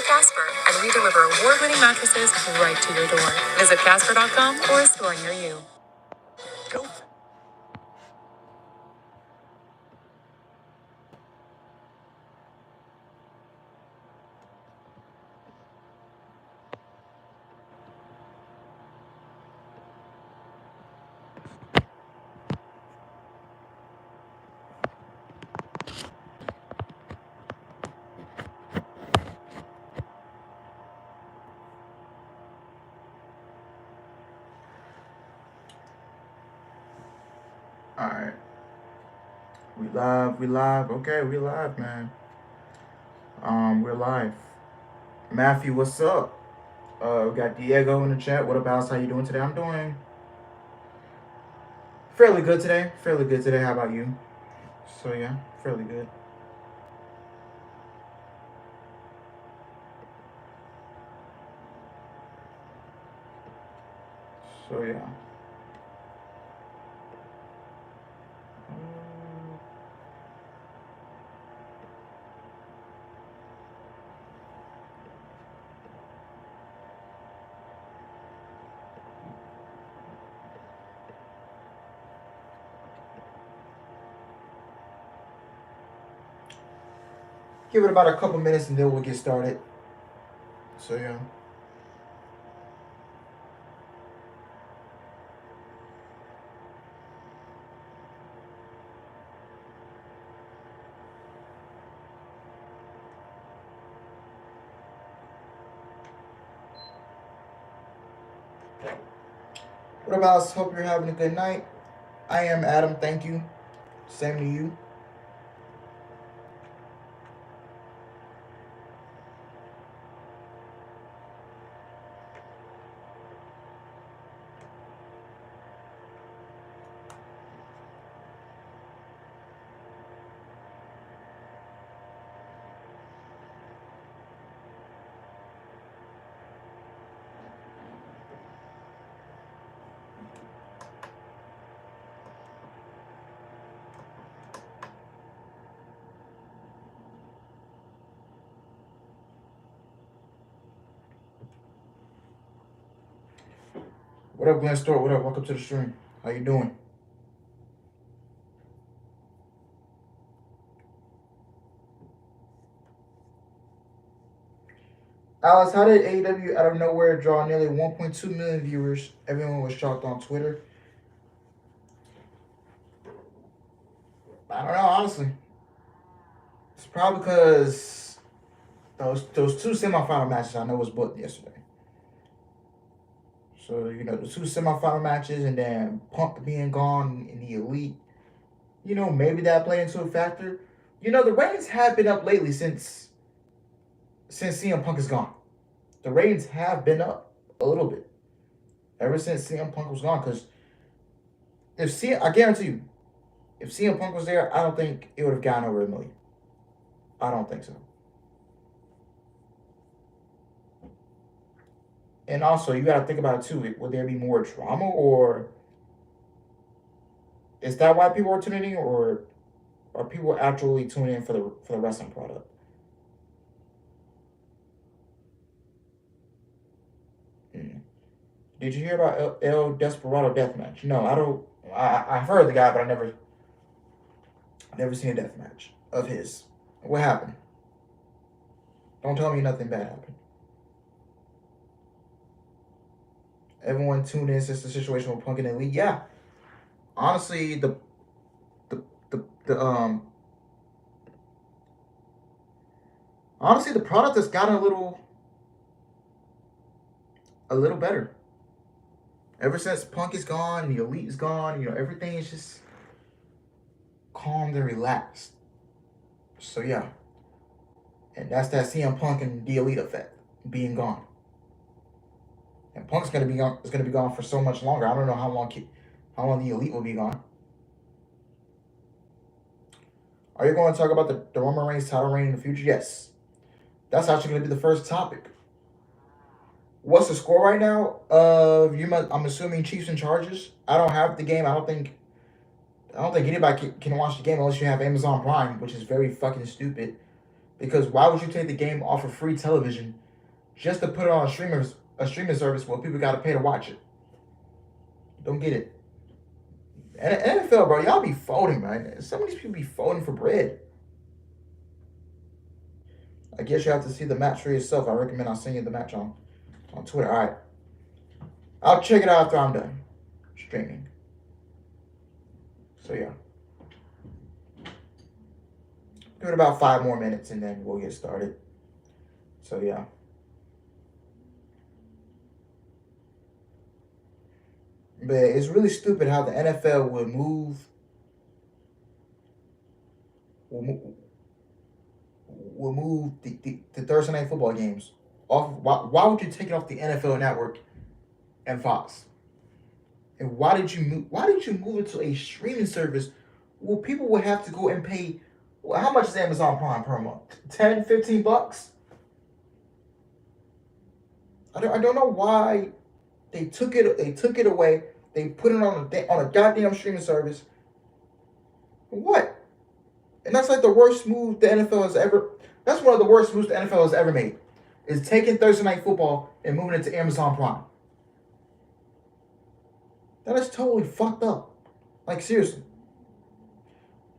Casper, and we deliver award-winning mattresses right to your door. Visit Casper.com or a store near you. Go. Alright. We live. Okay, we live, man. We're live. Matthew, what's up? We got Diego in the chat. What about how you doing today? I'm doing fairly good today. How about you? So yeah, fairly good. So yeah. Give it about a couple minutes and then we'll get started. So yeah. What about? Hope you're having a good night. I am Adam. Thank you. Same to you. What up, Glenn Stewart? What up? Welcome to the stream. How you doing? Alice, how did AEW out of nowhere draw nearly 1.2 million viewers? Everyone was shocked on Twitter. I don't know, honestly. It's probably because those two semifinal matches I know was booked yesterday. So, the two semifinal matches and then Punk being gone in the Elite, maybe that played into a factor. The ratings have been up lately since CM Punk is gone. The ratings have been up a little bit ever since CM Punk was gone. Because I guarantee you, if CM Punk was there, I don't think it would have gotten over 1 million. I don't think so. And also, you got to think about it too. Would there be more drama, or is that why people are tuning in, or are people actually tuning in for the wrestling product? Did you hear about El Desperado deathmatch? No, I don't. I've heard the guy, but I never seen a deathmatch of his. What happened? Don't tell me nothing bad happened. Everyone tuned in since the situation with Punk and Elite. Yeah, honestly, honestly, the product has gotten a little better. Ever since Punk is gone, the Elite is gone, everything is just calmed and relaxed. So yeah. And that's that CM Punk and the Elite effect being gone. And Punk's gonna be gone for so much longer. I don't know how long the Elite will be gone. Are you going to talk about the Roman Reigns title reign in the future? Yes. That's actually going to be the first topic. What's the score right now? I'm assuming Chiefs and Chargers. I don't have the game. I don't think anybody can watch the game unless you have Amazon Prime, which is very fucking stupid. Because why would you take the game off of free television just to put it on a streaming service where people got to pay to watch it? Don't get it. NFL, bro, y'all be folding, man. Some of these people be folding for bread. I guess you have to see the match for yourself. I recommend I'll send you the match on Twitter. All right. I'll check it out after I'm done streaming. So, yeah. Give it about 5 more minutes and then we'll get started. So, yeah. But it's really stupid how the NFL would move the Thursday night football games off. Why would you take it off the NFL Network and Fox? And why did you move it to a streaming service? Well, people would have to go and pay. Well, how much is Amazon Prime per month? $10-15. I don't know why they took it away. They put it on a goddamn streaming service. What? And that's like the worst move the NFL has ever. That's one of the worst moves the NFL has ever made. Is taking Thursday Night Football and moving it to Amazon Prime. That is totally fucked up. Like, seriously.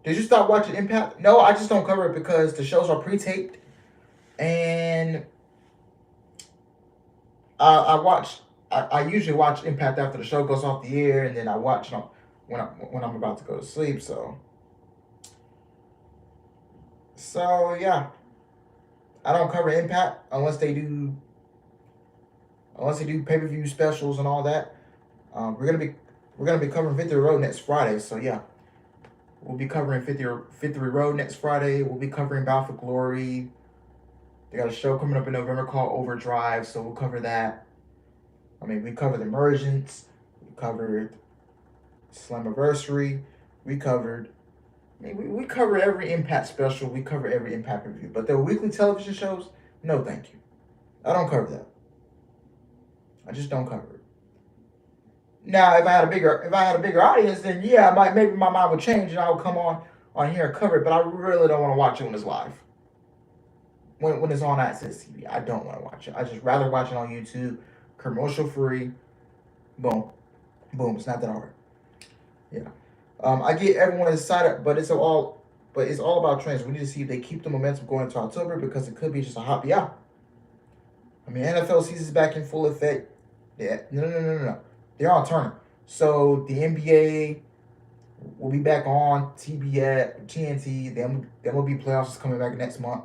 Did you stop watching Impact? No, I just don't cover it because the shows are pre-taped. And I usually watch Impact after the show goes off the air, and then I watch it when I'm about to go to sleep. So yeah, I don't cover Impact unless they do pay-per-view specials and all that. We're gonna be covering Victory Road next Friday. So yeah, we'll be covering Victory Road next Friday. We'll be covering Bound for Glory. They got a show coming up in November called Overdrive, so we'll cover that. I mean, we covered Emergence, we covered Slammiversary, we covered every Impact special, we cover every Impact review. But the weekly television shows, no thank you. I don't cover that. I just don't cover it. Now, if I had a bigger audience, then yeah, maybe my mind would change and I would come on here and cover it. But I really don't want to watch it when it's live. When it's on Access TV, I don't want to watch it. I just rather watch it on YouTube, commercial free. Boom. It's not that hard. Yeah. I get everyone excited, but it's all about trends. We need to see if they keep the momentum going into October because it could be just a hot. Yeah. I mean, NFL season's back in full effect. Yeah. No. They're on Turner. So the NBA will be back on TBS, TNT. Then MLB playoffs is coming back next month.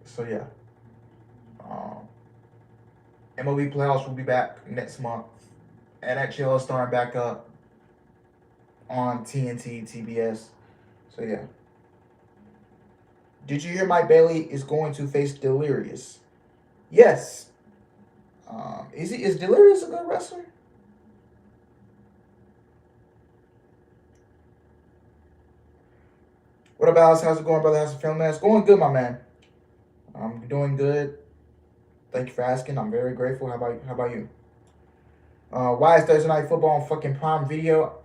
So yeah. MLB playoffs will be back next month. NHL is starting back up on TNT, TBS. So yeah. Did you hear Mike Bailey is going to face Delirious? Yes. Is Delirious a good wrestler? What about us? How's it going, brother? How's the film, man? It's going good, my man. I'm doing good. Thank you for asking. I'm very grateful. How about you? Why is Thursday Night Football on fucking Prime Video?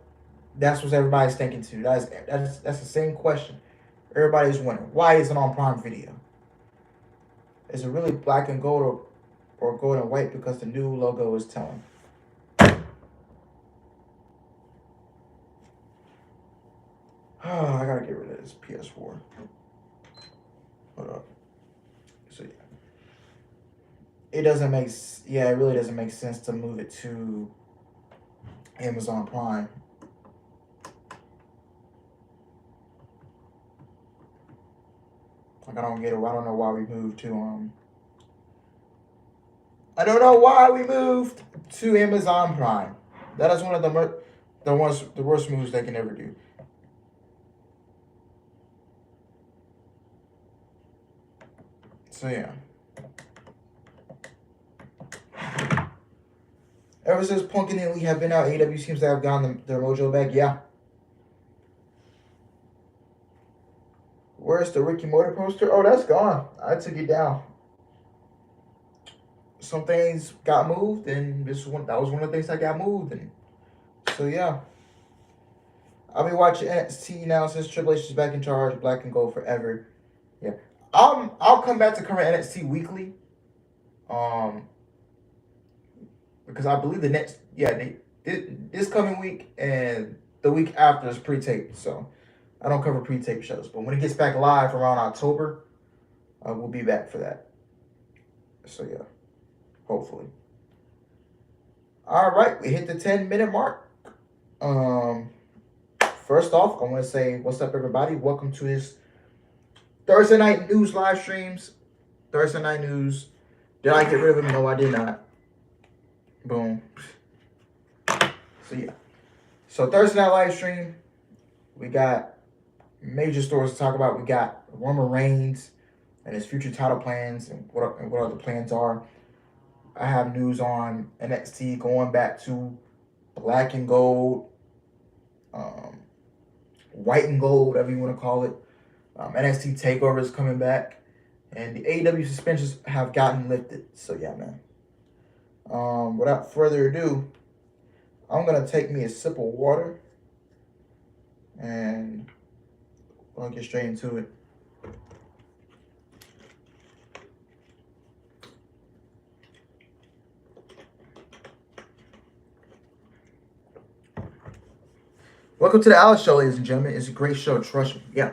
That's what everybody's thinking too. That's the same question. Everybody's wondering why isn't it on Prime Video? Is it really black and gold or gold and white because the new logo is telling? I gotta get rid of this PS4. Hold up. So yeah. It really doesn't make sense to move it to Amazon Prime. Like, I don't get it. I don't know why we moved to I don't know why we moved to Amazon Prime. That is one of the worst moves they can ever do. So yeah. Ever since Punk and Elite have been out, AEW seems to have gotten their mojo back. Yeah. Where's the Ricky Morty poster? Oh, that's gone. I took it down. Some things got moved, and that was one of the things that got moved, and so yeah. I'll be watching NXT now since Triple H is back in charge. Black and gold forever. Yeah. I'll come back to cover NXT weekly. Um, because I believe the next this coming week and the week after is pre-taped. So I don't cover pre-tape shows. But when it gets back live around October, we'll be back for that. So yeah, hopefully. All right, we hit the 10-minute mark. Um, First off, I want to say what's up, everybody. Welcome to this Thursday night news live streams. Thursday night news. Did I get rid of him? No, I did not. Boom. So yeah. So Thursday night live stream. We got major stories to talk about. We got Roman Reigns and his future title plans and what other plans are. I have news on NXT going back to black and gold, white and gold, whatever you want to call it. NXT Takeover is coming back, and the AEW suspensions have gotten lifted. So yeah, man. Without further ado, I'm gonna take me a sip of water, and I'll get straight into it. Welcome to the Alex Show, ladies and gentlemen. It's a great show, trust me. Yeah.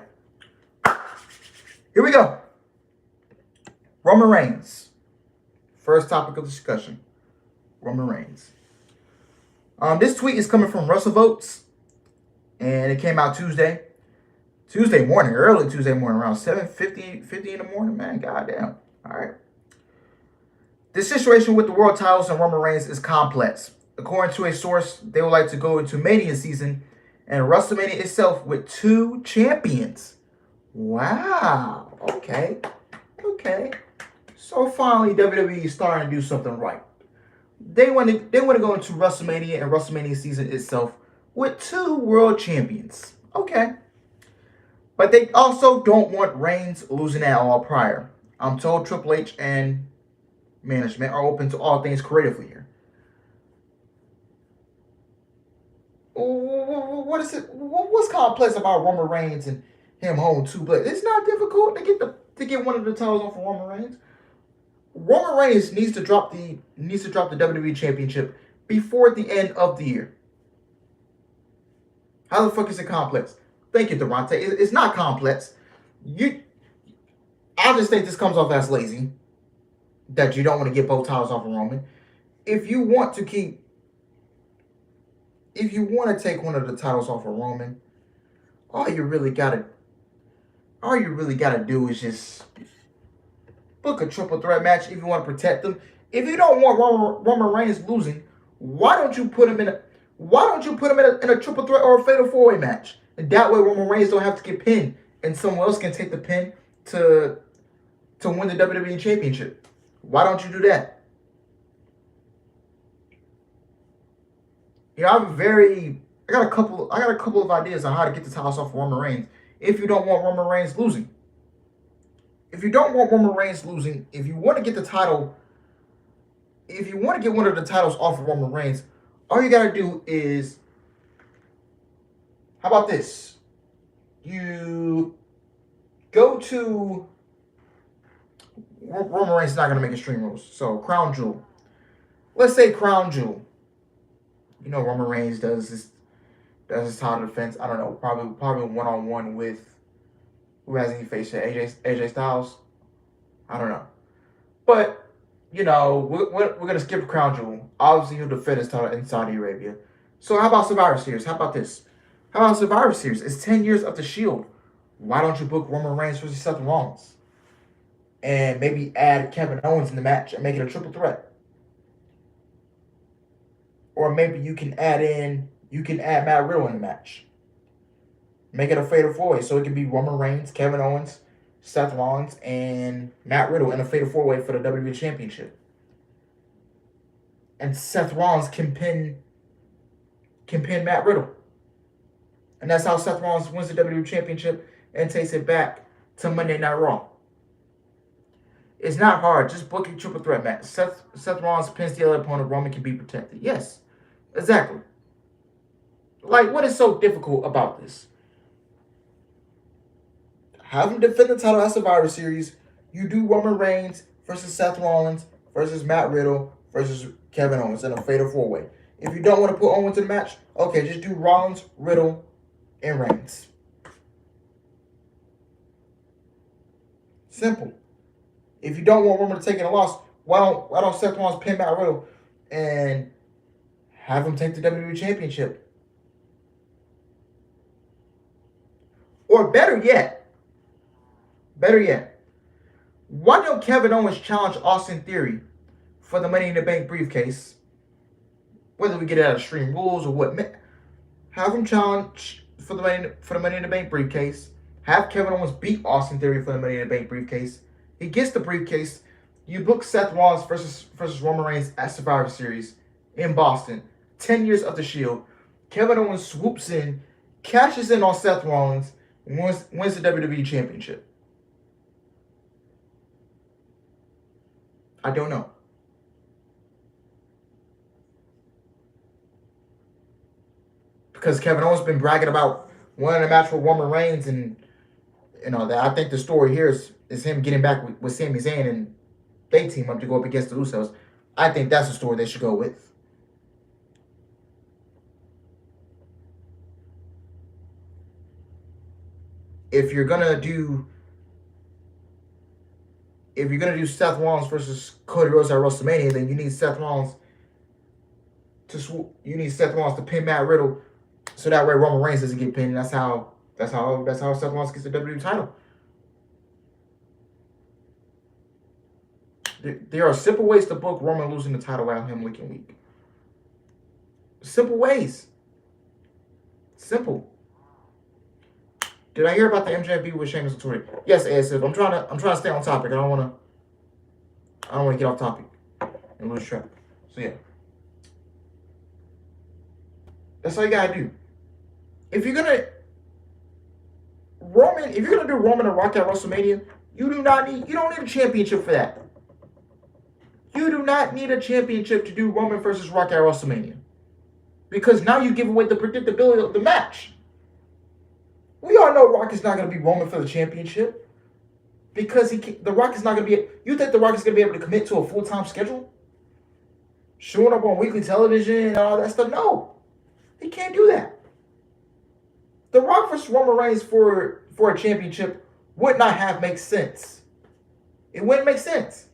Here we go. Roman Reigns. First topic of discussion. Roman Reigns. This tweet is coming from Russell Votes, and it came out Tuesday morning, early Tuesday morning, around 7:50 in the morning, man. Goddamn. All right. The situation with the world titles and Roman Reigns is complex. According to a source, they would like to go into Mania season and WrestleMania itself with 2 champions. Wow. Okay. So finally, WWE is starting to do something right. They want to go into WrestleMania and WrestleMania season itself with 2 world champions. Okay. But they also don't want Reigns losing at all prior. I'm told Triple H and management are open to all things creatively here. What is it? What's complex about Roman Reigns and him holding 2 belts? It's not difficult to get one of the titles off of Roman Reigns. Roman Reigns needs to drop the WWE Championship before the end of the year. How the fuck is it complex? Thank you, Durante. It's not complex. I just think this comes off as lazy. That you don't want to get both titles off of Roman. If you want to take one of the titles off of Roman, all you really gotta do is just book a triple threat match if you want to protect them. If you don't want Roman Reigns losing, why don't you put him in a triple threat or a fatal 4-way match? And that way Roman Reigns don't have to get pinned and someone else can take the pin to win the WWE Championship. Why don't you do that? You know, I got a couple of ideas on how to get the titles off of Roman Reigns if you don't want Roman Reigns losing. If you don't want Roman Reigns losing, if you want to get one of the titles off of Roman Reigns, all you gotta do is, how about this? You go to Roman Reigns is not gonna make Extreme Rules, so Crown Jewel. Let's say Crown Jewel. You know, Roman Reigns does his title defense. I don't know, probably 1-on-1 with who hasn't he faced yet? AJ Styles. I don't know, but you know we're gonna skip Crown Jewel. Obviously, he'll defend his title in Saudi Arabia. So how about Survivor Series? How about this? How about Survivor Series? It's 10 years of the Shield. Why don't you book Roman Reigns versus Seth Rollins, and maybe add Kevin Owens in the match and make it a triple threat? Or maybe you can add Matt Riddle in the match. Make it a fatal 4-way, so it can be Roman Reigns, Kevin Owens, Seth Rollins, and Matt Riddle in a fatal 4-way for the WWE Championship. And Seth Rollins can pin Matt Riddle. And that's how Seth Rollins wins the WWE Championship and takes it back to Monday Night Raw. It's not hard. Just book a triple threat match. Seth Rollins pins the other opponent. Roman can be protected. Yes, exactly. Like, what is so difficult about this? Have him defend the title at Survivor Series. You do Roman Reigns versus Seth Rollins versus Matt Riddle versus Kevin Owens in a fatal 4-way. If you don't want to put Owens in the match, okay, just do Rollins, Riddle, and Reigns. Simple. If you don't want Roman to take in a loss, why don't Seth Rollins pin Matt Riddle and have him take the WWE Championship? Or better yet, why don't Kevin Owens challenge Austin Theory for the Money in the Bank briefcase? Whether we get it out of Extreme Rules or what, have him challenge for the Money in the Bank briefcase. Have Kevin Owens beat Austin Theory for the Money in the Bank briefcase. He gets the briefcase. You book Seth Rollins versus Roman Reigns at Survivor Series in Boston. 10 years of the Shield. Kevin Owens swoops in, cashes in on Seth Rollins, and wins the WWE Championship. I don't know. Because Kevin Owens been bragging about winning a match with Roman Reigns, and that I think the story here is him getting back with Sami Zayn, and they team up to go up against the Usos. I think that's the story they should go with. If you're gonna do Seth Rollins versus Cody Rhodes at WrestleMania, then you need Seth Rollins to pin Matt Riddle, so that way Roman Reigns doesn't get pinned. That's how Seth Rollins gets the WWE title. There are simple ways to book Roman losing the title without him looking weak. Simple ways. Simple. Did I hear about the MJF beef with Sheamus and Tori? Yes, ASF. I'm trying to stay on topic. I don't want to get off topic and lose track. So yeah. That's all you gotta do. If you're gonna do Roman and Rock at WrestleMania, you don't need a championship for that. You do not need a championship to do Roman versus Rock at WrestleMania. Because now you give away the predictability of the match. We all know Rock is not going to be Roman for the championship. Because The Rock is not going to be... You think The Rock is going to be able to commit to a full-time schedule? Showing up on weekly television and all that stuff? No. He can't do that. The Rock versus Roman Reigns for a championship would not have make sense. It wouldn't make sense.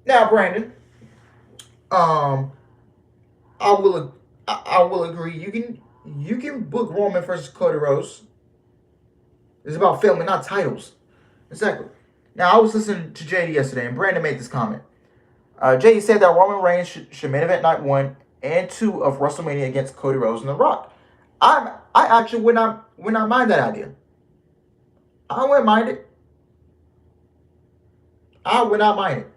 Now, Brandon, I will agree. You can book Roman versus Cody Rhodes. It's about filming, not titles. Exactly. Now, I was listening to JD yesterday, and Brandon made this comment. JD said that Roman Reigns should main event night 1 and 2 of WrestleMania against Cody Rhodes and The Rock. I actually would not mind that idea. I wouldn't mind it. I would not mind it.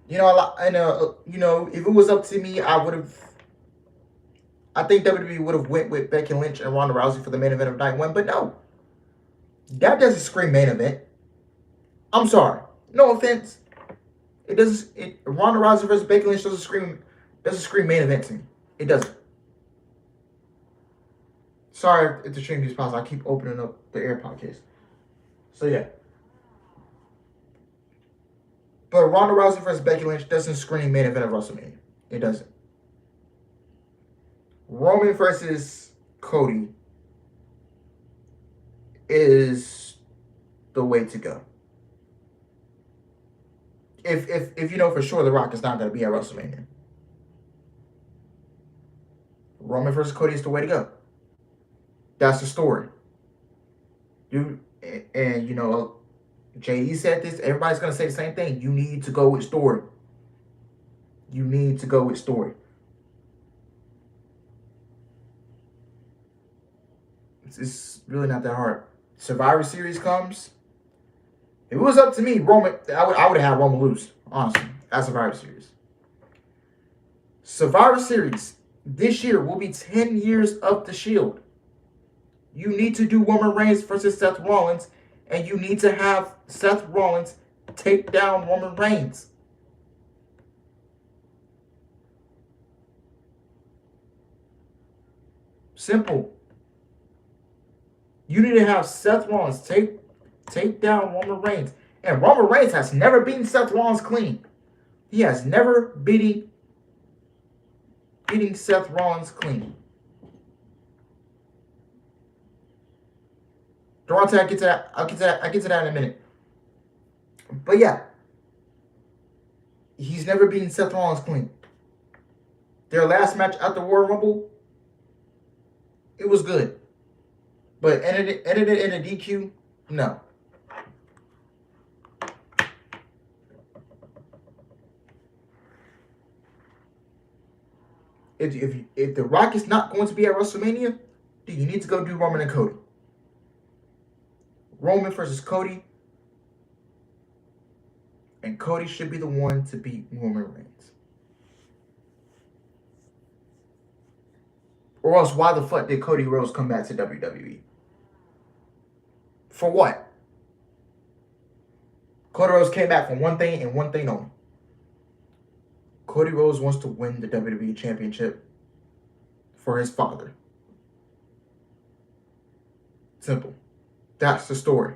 If it was up to me, I think WWE would have went with Becky Lynch and Ronda Rousey for the main event of night 1, but no. That doesn't scream main event. I'm sorry. No offense. It doesn't. Ronda Rousey versus Becky Lynch doesn't scream main event to me. It doesn't. Sorry if the stream keeps pausing. I keep opening up the AirPod case. So yeah. But Ronda Rousey versus Becky Lynch doesn't scream main event of WrestleMania. It doesn't. Roman versus Cody is the way to go. If you know for sure The Rock is not going to be at WrestleMania. Roman versus Cody is the way to go. That's the story. JD said this. Everybody's going to say the same thing. You need to go with story. You need to go with story. It's really not that hard. Survivor Series comes. If it was up to me, Roman, I would have Roman lose, honestly, at Survivor Series. Survivor Series this year will be 10 years of the Shield. You need to do Roman Reigns versus Seth Rollins, and you need to have Seth Rollins take down Roman Reigns. Simple. You need to have Seth Rollins take down Roman Reigns. And Roman Reigns has never beaten Seth Rollins clean. He has never beating Seth Rollins clean. Durante, I'll get to that in a minute. But yeah, he's never beaten Seth Rollins clean. Their last match at the Royal Rumble, it was good. But ended it in a DQ? No. If The Rock is not going to be at WrestleMania, then you need to go do Roman and Cody. Roman versus Cody. And Cody should be the one to beat Roman Reigns. Or else, why the fuck did Cody Rhodes come back to WWE? For what? Cody Rhodes came back for one thing and one thing only. Cody Rhodes wants to win the WWE Championship for his father. Simple. That's the story.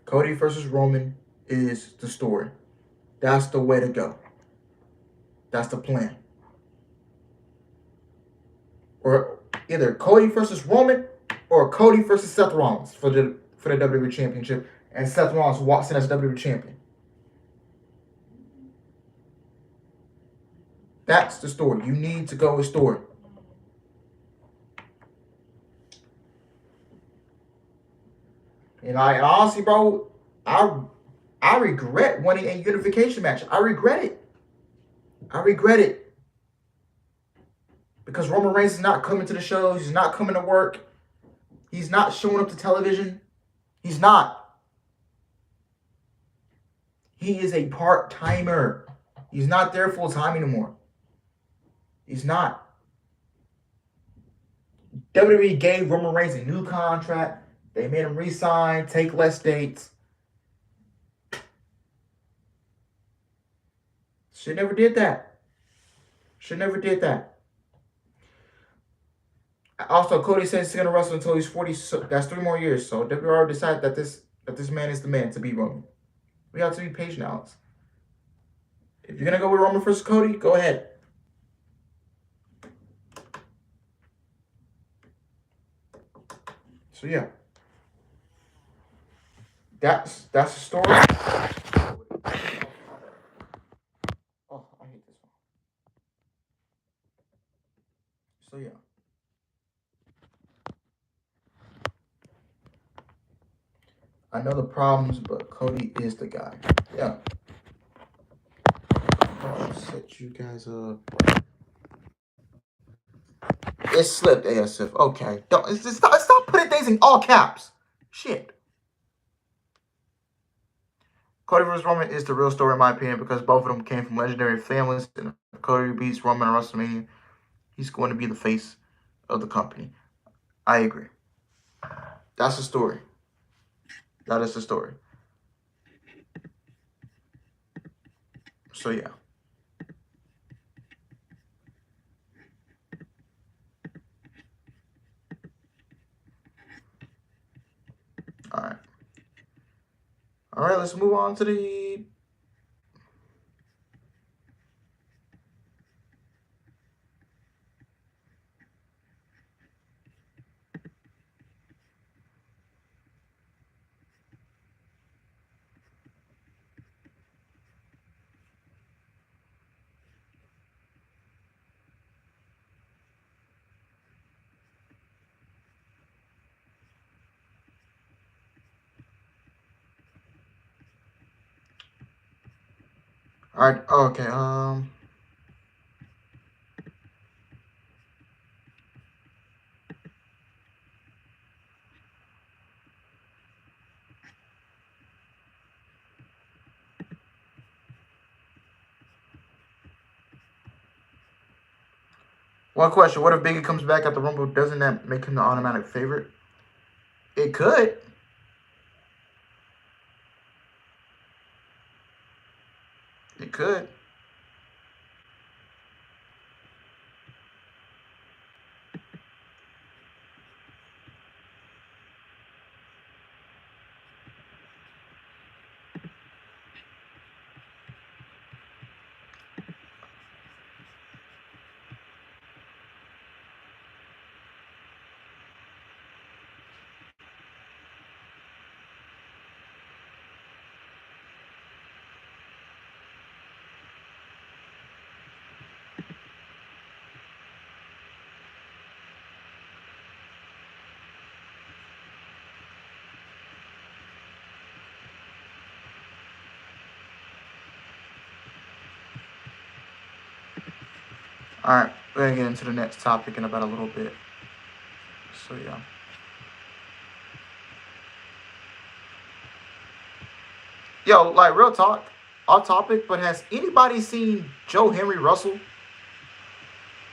Cody versus Roman is the story. That's the way to go. That's the plan. Or either Cody versus Roman or Cody versus Seth Rollins for the WWE Championship, and Seth Rollins walks in as WWE Champion. That's the story. You need to go with story. And I honestly, bro, I regret winning a unification match. I regret it. Because Roman Reigns is not coming to the shows. He's not coming to work. He's not showing up to television. He's not. He is a part-timer. He's not there full-time anymore. He's not. WWE gave Roman Reigns a new contract. They made him re-sign, take less dates. Should never did that. Also, Cody says he's gonna wrestle until he's 40. So that's 3 more years. So WWE decided that this man is the man to beat Roman. We have to be patient, Alex. If you're gonna go with Roman versus Cody, go ahead. So yeah, that's the story. Oh, I hate this one. So yeah. I know the problems, but Cody is the guy. Yeah. I'll set you guys up. It slipped, ASF. Okay. Stop putting things in all caps. Shit. Cody vs. Roman is the real story in my opinion because both of them came from legendary families. And if Cody beats Roman at WrestleMania, he's going to be the face of the company. I agree. That's the story. That is the story. So yeah. All right, let's move on to the all right, okay, one question. What if Biggie comes back at the Rumble? Doesn't that make him the automatic favorite? It could. It could. All right, we're gonna get into the next topic in about a little bit. So yeah. Yo, like real talk, off topic, but has anybody seen Joe Henry Russell?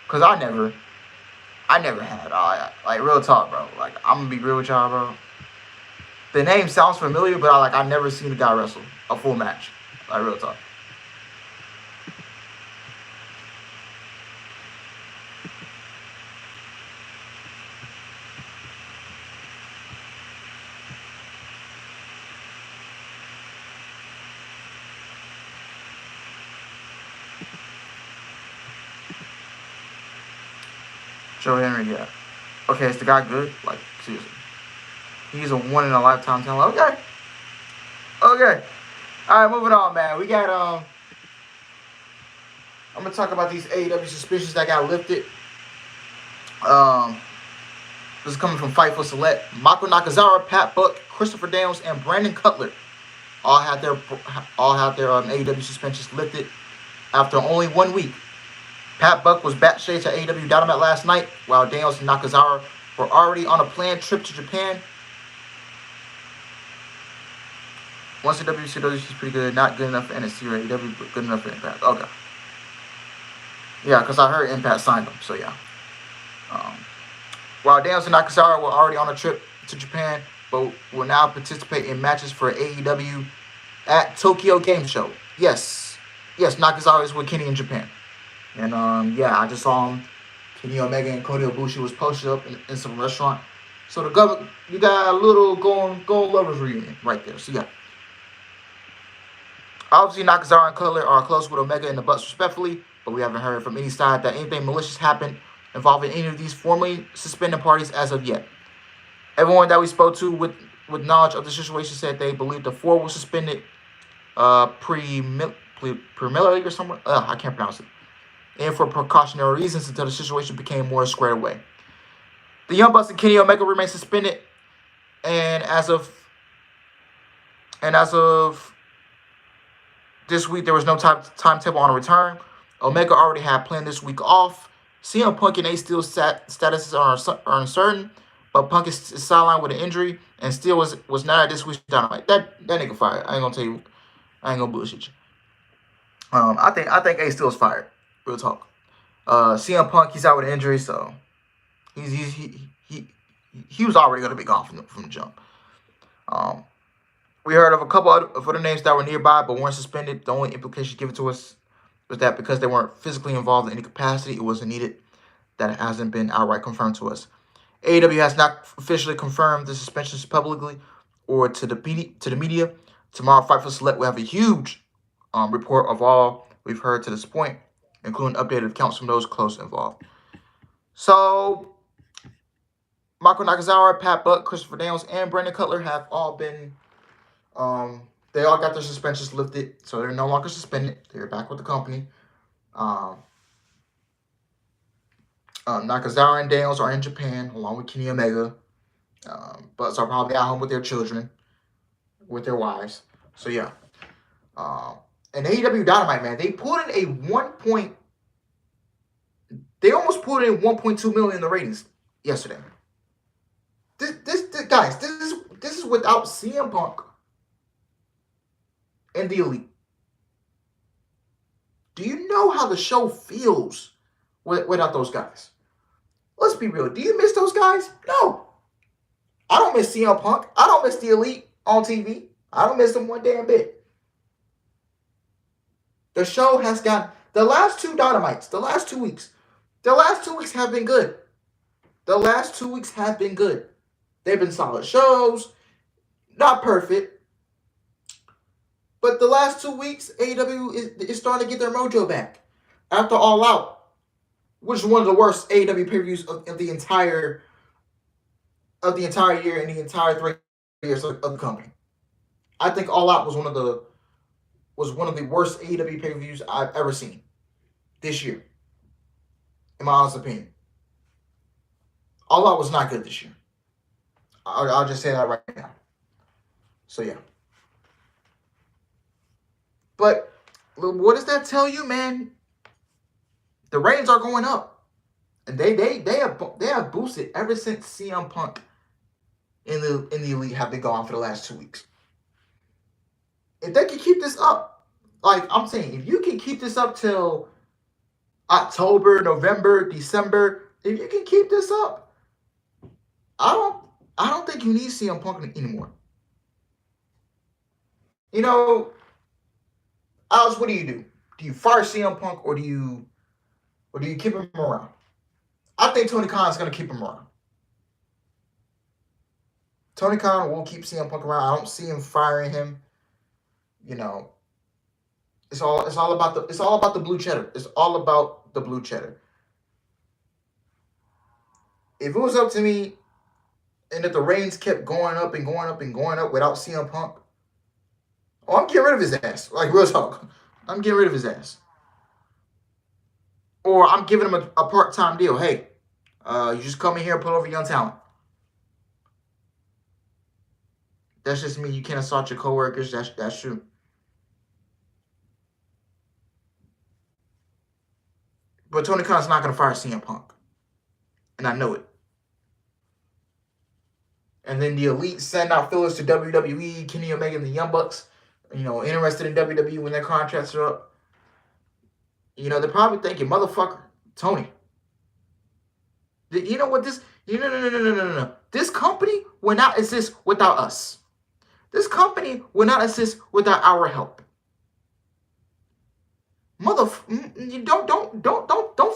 Cause I never had. Like real talk, bro. Like I'm gonna be real with y'all, bro. The name sounds familiar, but I never seen the guy wrestle a full match. Like real talk. Joe Henry, yeah. Okay, is the guy good? Like seriously, he's a one in a lifetime talent. Okay, okay. All right, moving on, man. We got I'm gonna talk about these AEW suspensions that got lifted. Um, this is coming from Fightful Select. Mako Nakazawa, Pat Buck, Christopher Daniels, and Brandon Cutler all had their AEW suspensions lifted after only 1 week. Pat Buck was backstage at AEW Dynamite last night, while Daniels and Nakazawa were already on a planned trip to Japan. Once the WCW is pretty good, not good enough for NXT or AEW, but good enough for Impact. Okay. Yeah, because I heard Impact signed them, so yeah. While Daniels and Nakazawa were already on a trip to Japan, but will now participate in matches for AEW at Tokyo Game Show. Yes, Nakazawa is with Kenny in Japan. And yeah, I just saw him. Kenny Omega and Kota Ibushi was posted up in some restaurant. So you got a little going lovers reunion right there. So yeah. Obviously, Nakazawa and Cutler are close with Omega and the Bucks respectfully, but we haven't heard from any side that anything malicious happened involving any of these formerly suspended parties as of yet. Everyone that we spoke to with knowledge of the situation said they believe the four were suspended preliminarily or something. I can't pronounce it. And for precautionary reasons until the situation became more squared away. The Young Bucks and Kenny Omega remain suspended, and as of this week, there was no timetable on a return. Omega already had planned this week off. CM Punk and Ace Steel's statuses are uncertain, but Punk is sidelined with an injury, and Steel was not at this week's Dynamite. That nigga fired. I ain't gonna tell you. I ain't gonna bullshit you. I think Ace Steel's fired. Real talk. CM Punk, he's out with an injury, so he was already gonna be gone from the jump. We heard of a couple of other names that were nearby but weren't suspended. The only implication given to us was that because they weren't physically involved in any capacity, it wasn't needed. That hasn't been outright confirmed to us. AEW has not officially confirmed the suspensions publicly or to the media. Tomorrow, Fightful Select will have a huge report of all we've heard to this point, including updated accounts from those close involved. So, Mako Nakazawa, Pat Buck, Christopher Daniels, and Brandon Cutler have all been they all got their suspensions lifted, so they're no longer suspended. They're back with the company. Nakazawa and Daniels are in Japan, along with Kenny Omega. But are probably at home with their children, with their wives. So yeah. And AEW Dynamite, man, they pulled in they almost pulled in 1.2 million in the ratings yesterday. This guys, this is without CM Punk and the Elite. Do you know how the show feels without those guys? Let's be real. Do you miss those guys? No. I don't miss CM Punk. I don't miss the Elite on TV. I don't miss them one damn bit. The show has got the last two Dynamites, the last 2 weeks. The last 2 weeks have been good. They've been solid shows. Not perfect. But the last 2 weeks, AEW is starting to get their mojo back. After All Out, which is one of the worst AEW pay-per-views of the entire year and the entire 3 years of the company. I think All Out was one of the worst AEW pay-per-views I've ever seen this year, in my honest opinion. All Out was not good this year. I'll just say that right now. So yeah. But what does that tell you, man? The ratings are going up, and they have boosted ever since CM Punk in the Elite have been gone for the last 2 weeks. If they can keep this up, like I'm saying, if you can keep this up till October, November, December, if you can keep this up, I don't think you need CM Punk anymore. You know, Alex, what do you do? Do you fire CM Punk or do you keep him around? I think Tony Khan is going to keep him around. Tony Khan will keep CM Punk around. I don't see him firing him. You know, it's all about the blue cheddar. It's all about the blue cheddar. If it was up to me, and if the ratings kept going up and going up and going up without CM Punk, I'm getting rid of his ass. Like, real talk. I'm getting rid of his ass. Or I'm giving him a part-time deal. Hey, you just come in here and put over young talent. That's just me. You can't assault your coworkers. That's true. But Tony Khan's not going to fire CM Punk. And I know it. And then the Elite send out fillers to WWE, Kenny Omega and the Young Bucks, interested in WWE when their contracts are up. They're probably thinking, motherfucker, Tony. You know what this... No. This company will not exist without us. This company will not exist without our help. Don't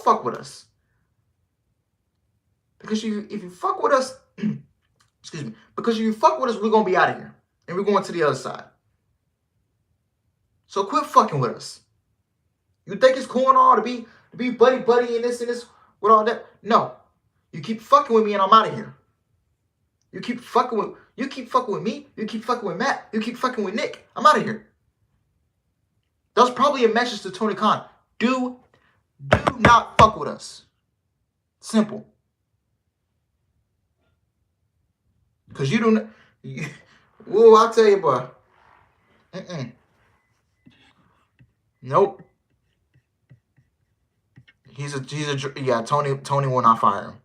fuck with us. Because if you fuck with us... Excuse me. Because if you fuck with us, we're going to be out of here. And we're going to the other side. So quit fucking with us. You think it's cool and all to be buddy and this with all that? No. You keep fucking with me and I'm out of here. You keep fucking with me. You keep fucking with Matt. You keep fucking with Nick. I'm out of here. That was probably a message to Tony Khan. Do not fuck with us. Simple. Because you don't... Whoa, I'll tell you, boy. Nope. Tony will not fire him.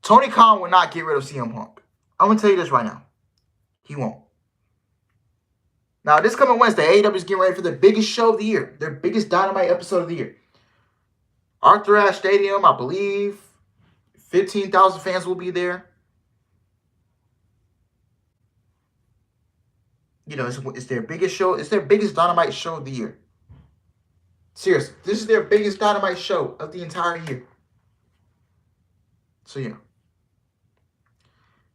Tony Khan will not get rid of CM Punk. I'm going to tell you this right now. He won't. Now, this coming Wednesday, AEW is getting ready for their biggest show of the year. Their biggest Dynamite episode of the year. Arthur Ashe Stadium, I believe. 15,000 fans will be there. It's their biggest show. It's their biggest Dynamite show of the year. Seriously, this is their biggest Dynamite show of the entire year. So, yeah.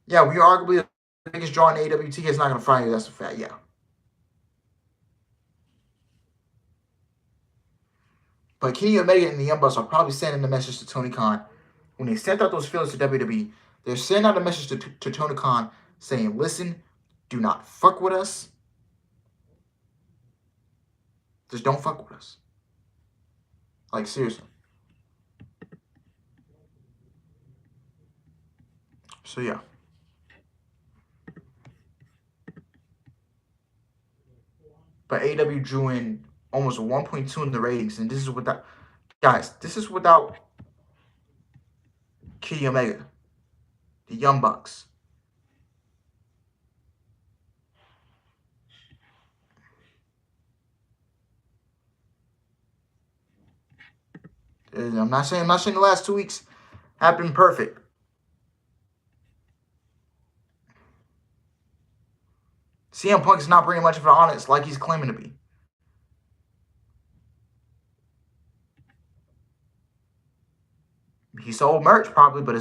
Yeah, we are arguably the biggest draw in AEW. TK is not going to fire you. That's a fact, yeah. But Kenny Omega and the Young Bucks are probably sending the message to Tony Khan. When they sent out those feelers to WWE, they're sending out a message to Tony Khan saying, listen, do not fuck with us. Just don't fuck with us. Like, seriously. So, yeah. But AEW drew in almost 1.2 in the ratings, and this is without... Guys, this is without Kenny Omega, the Young Bucks. I'm not saying the last 2 weeks have been perfect. CM Punk is not bringing much of an honest like he's claiming to be. He sold merch probably, but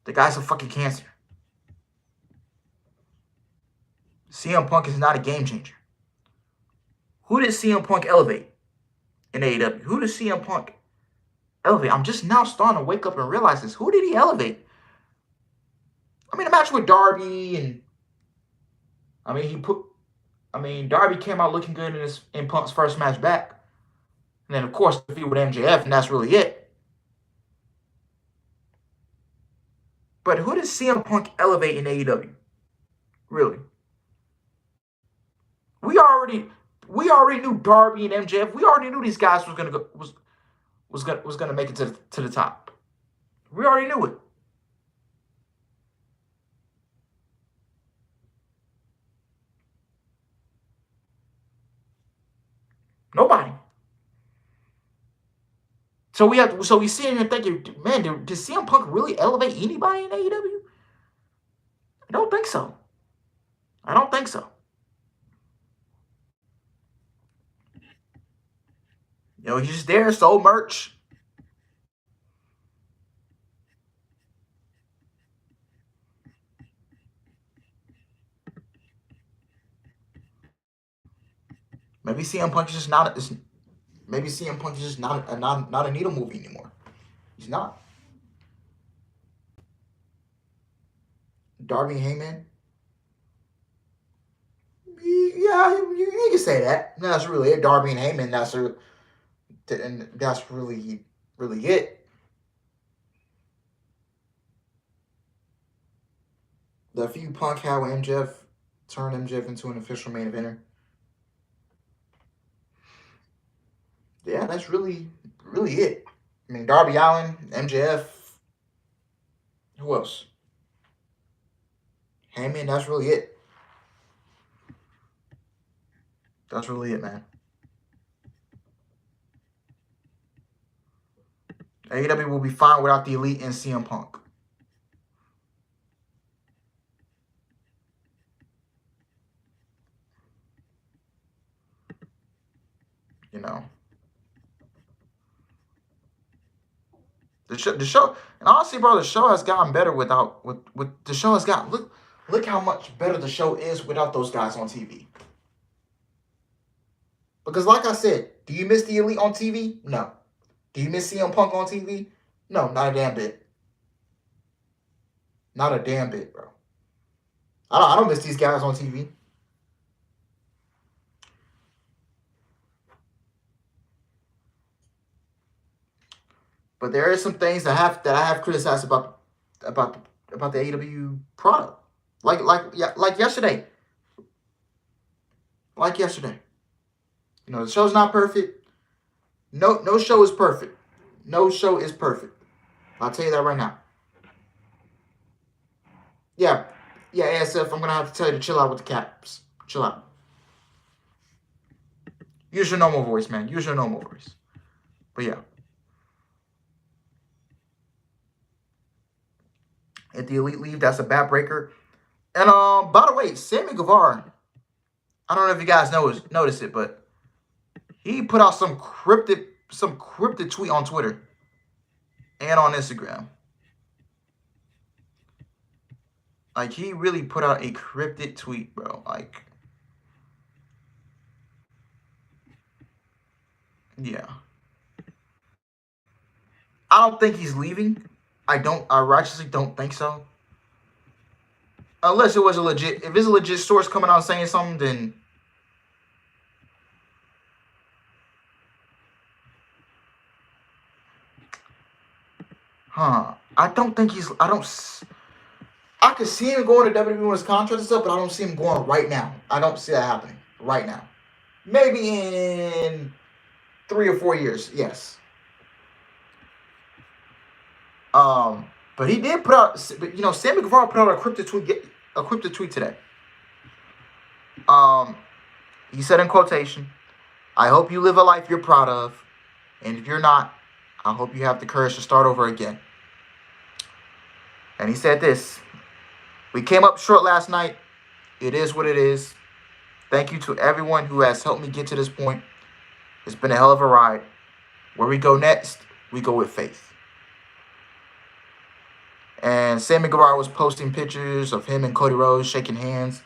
the guy's a fucking cancer. CM Punk is not a game changer. Who did CM Punk elevate in AEW? Who did CM Punk elevate? I'm just now starting to wake up and realize this. Who did he elevate? I mean, a match with Darby and... Darby came out looking good in Punk's first match back. And then, of course, the feud with MJF, and that's really it. But who did CM Punk elevate in AEW? Really? We already knew Darby and MJF. We already knew these guys was was gonna make it to the top. We already knew it. Nobody. So we sitting here thinking, man, did CM Punk really elevate anybody in AEW? I don't think so. I don't think so. You know, he's just there, sold merch. Maybe CM Punk is just not. Maybe CM Punk is just not a needle movie anymore. He's not. Darby Heyman. Yeah, you can say that. That's really it. Darby and Heyman. That's really it. The feud Punk had with MJF turned MJF into an official main eventer. Yeah, that's really it. I mean, Darby Allin, MJF. Who else? Heyman. That's really it. That's really it, man. AEW will be fine without the Elite and CM Punk. You know. The show, and honestly, bro, the show has gotten better with the show has gotten look how much better the show is without those guys on TV. Because like I said, do you miss the Elite on TV? No. Do you miss CM Punk on TV? No, not a damn bit. Not a damn bit, bro. I don't miss these guys on TV. But there are some things that I have criticized about the AEW product. Like yesterday. Like yesterday. You know, the show's not perfect. No show is perfect. No show is perfect. I'll tell you that right now. Yeah. Yeah, ASF, I'm gonna have to tell you to chill out with the caps. Chill out. Use your normal voice, man. Use your normal voice. But yeah. If the Elite leave, that's a bad breaker. And by the way, Sammy Guevara, I don't know if you guys notice it, but he put out some cryptic tweet on Twitter and on Instagram. Like, he really put out a cryptic tweet, bro. Like, yeah. I don't think he's leaving. I righteously don't think so. Unless it was if it's a legit source coming out saying something, then I don't think I could see him going to WWE when his contract is up, but I don't see him going right now. I don't see that happening right now. Maybe in 3 or 4 years, yes. But he did put out, Sammy Guevara put out a cryptic tweet today. He said in quotation, "I hope you live a life you're proud of, and if you're not, I hope you have the courage to start over again." And he said this: "We came up short last night. It is what it is. Thank you to everyone who has helped me get to this point. It's been a hell of a ride. Where we go next, we go with faith." And Sammy Guevara was posting pictures of him and Cody Rhodes shaking hands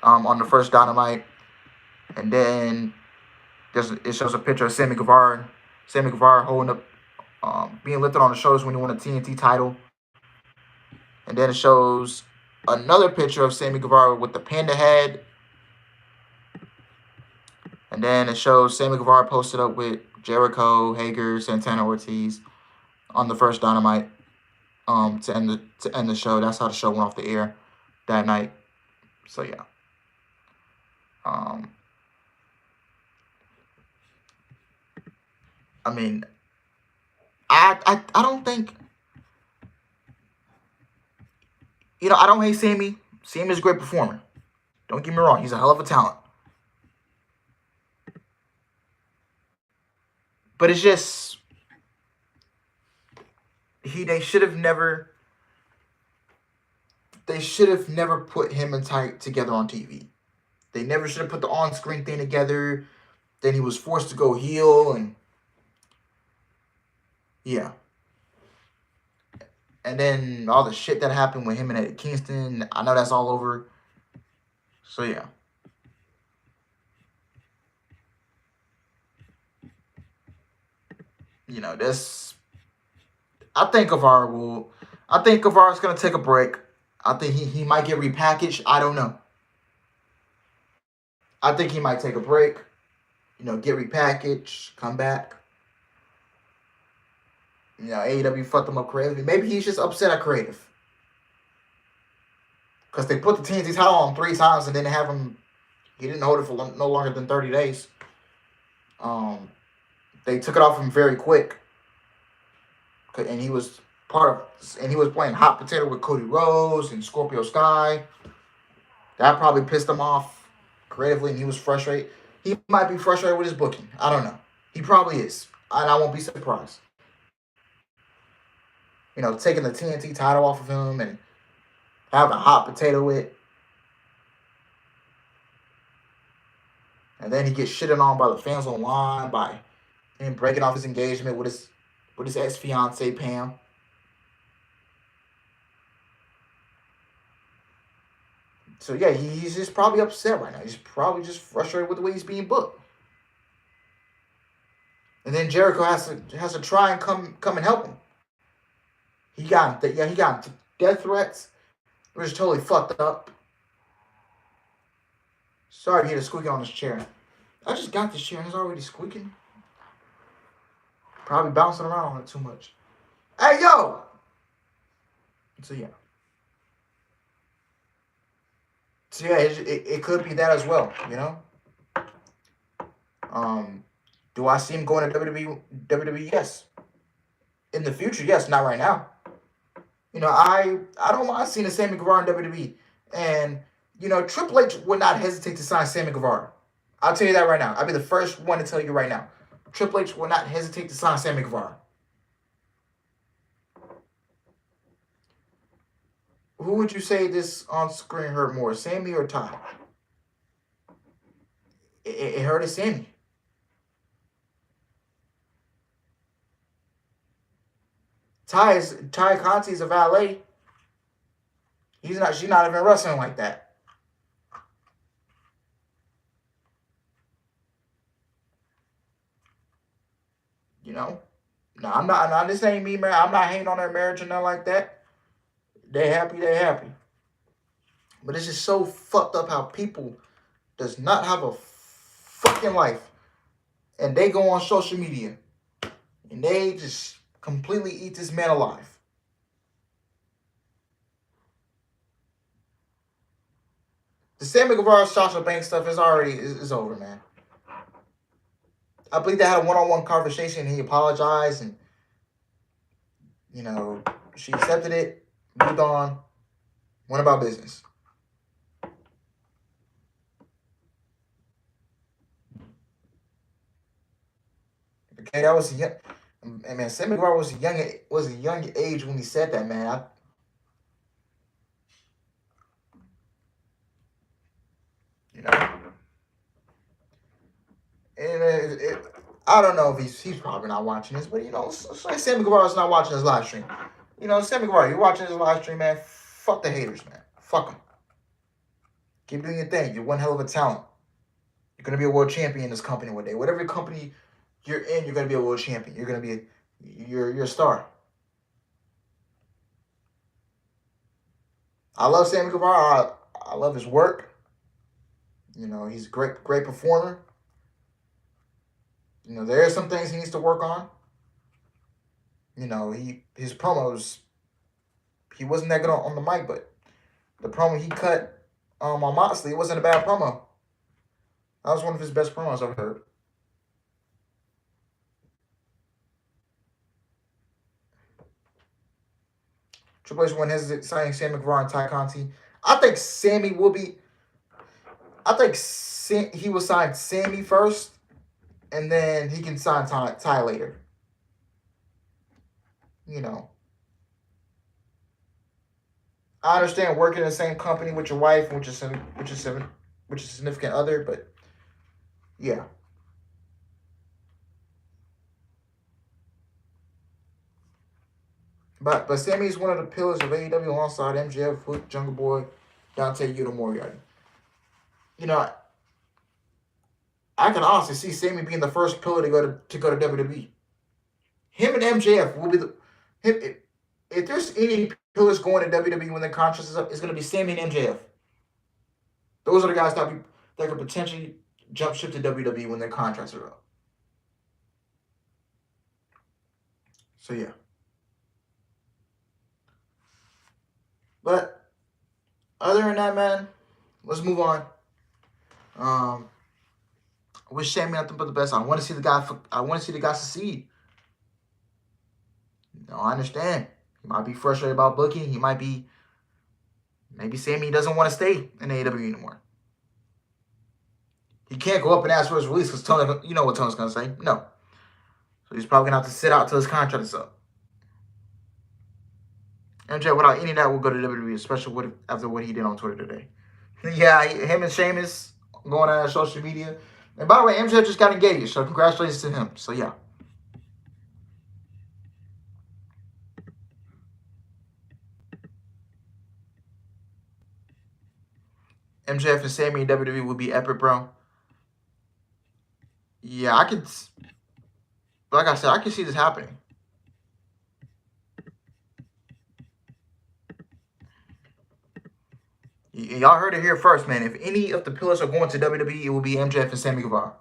on the first Dynamite. And then it shows a picture of Sammy Guevara holding up, being lifted on the shoulders when he won a TNT title. And then it shows another picture of Sammy Guevara with the panda head. And then it shows Sammy Guevara posted up with Jericho, Hager, Santana Ortiz on the first Dynamite to end the show. That's how the show went off the air that night. So yeah. I mean, I don't think, I don't hate Sammy. Sammy's a great performer. Don't get me wrong, he's a hell of a talent. But it's just they should have never put him and Ty together on TV. They never should have put the on-screen thing together. Then he was forced to go heel, and yeah. And then all the shit that happened with him and Eddie Kingston, I know that's all over. So yeah. This. I think Guevara's gonna take a break. I think he might get repackaged. I don't know. I think he might take a break. Get repackaged, come back. AEW fucked him up creatively. Maybe he's just upset at creative. Because they put the TNT title on 3 times and then have him. He didn't hold it for no longer than 30 days. They took it off him very quick. And he was playing hot potato with Cody Rhodes and Scorpio Sky. That probably pissed him off creatively, and he was frustrated. He might be frustrated with his booking. I don't know. He probably is. And I won't be surprised. Taking the TNT title off of him and having a hot potato with. And then he gets shitted on by the fans online by him breaking off his engagement with his ex-fiancée, Pam. So yeah, he's just probably upset right now. He's probably just frustrated with the way he's being booked. And then Jericho has to try and come and help him. He got death threats, which is totally fucked up. Sorry to hear the squeaking on this chair. I just got this chair and it's already squeaking. Probably bouncing around on it too much. Hey, yo! So, yeah. It could be that as well, Do I see him going to WWE? Yes. In the future, yes. Not right now. I don't mind seeing a Sammy Guevara in WWE. And, Triple H would not hesitate to sign Sammy Guevara. I'll tell you that right now. I'll be the first one to tell you right now. Triple H will not hesitate to sign Sammy Guevara. Who would you say this on screen hurt more, Sammy or Ty? It hurted Sammy. Ty Conti's a valet. She's not even wrestling like that. No, I'm not. This ain't me, man. I'm not hating on their marriage or nothing like that. They happy. But it's just so fucked up how people does not have a fucking life, and they go on social media, and they just completely eat this man alive. The Sammy Guevara Sasha Banks stuff is over, man. I believe they had a one-on-one conversation. And he apologized, and she accepted it, moved on, went about business. Okay, that was young. And man, Sammy Guevara was a young age when he said that, man. And I don't know if he's probably not watching this, but Sammy Guevara's not watching his live stream. Sammy Guevara, you're watching his live stream, man. Fuck the haters, man. Fuck them. Keep doing your thing. You're one hell of a talent. You're gonna be a world champion in this company one day. Whatever company you're in, you're gonna be a world champion. You're gonna be you're a star. I love Sammy Guevara. I love his work. He's a great performer. There are some things he needs to work on. His promos, he wasn't that good on the mic, but the promo he cut on Moxley, it wasn't a bad promo. That was one of his best promos I've heard. Triple H won his signing Sammy Guevara and Ty Conti. I think Sammy will be. I think he will sign Sammy first, and then he can sign Ty later. You know, I understand working in the same company with your wife, which is a significant other, but yeah. But Sammy is one of the pillars of AEW alongside MJF, Hook, Jungle Boy, Dante, Yuta, Moriarty. You know, I can honestly see Sammy being the first pillar to go to WWE. Him and MJF will be if there's any pillars going to WWE when the contract is up, it's going to be Sammy and MJF. Those are the guys that could potentially jump ship to WWE when their contracts are up. So yeah. But other than that, man, let's move on. I wish Sammy nothing but the best. I want to see the guy succeed. No, I understand. He might be frustrated about booking. Maybe Sammy doesn't want to stay in AEW anymore. He can't go up and ask for his release because Tony, you know what Tony's going to say. No. So he's probably going to have to sit out till his contract is up. MJ, without any of that, will go to WWE, especially after what he did on Twitter today. Yeah, him and Sheamus going on social media. And by the way, MJ just got engaged, so congratulations to him. So yeah. MJF and Sammy in WWE would be epic, bro. Yeah, like I said, I can see this happening. Y'all heard it here first, man. If any of the pillars are going to WWE, it will be MJF and Sammy Guevara.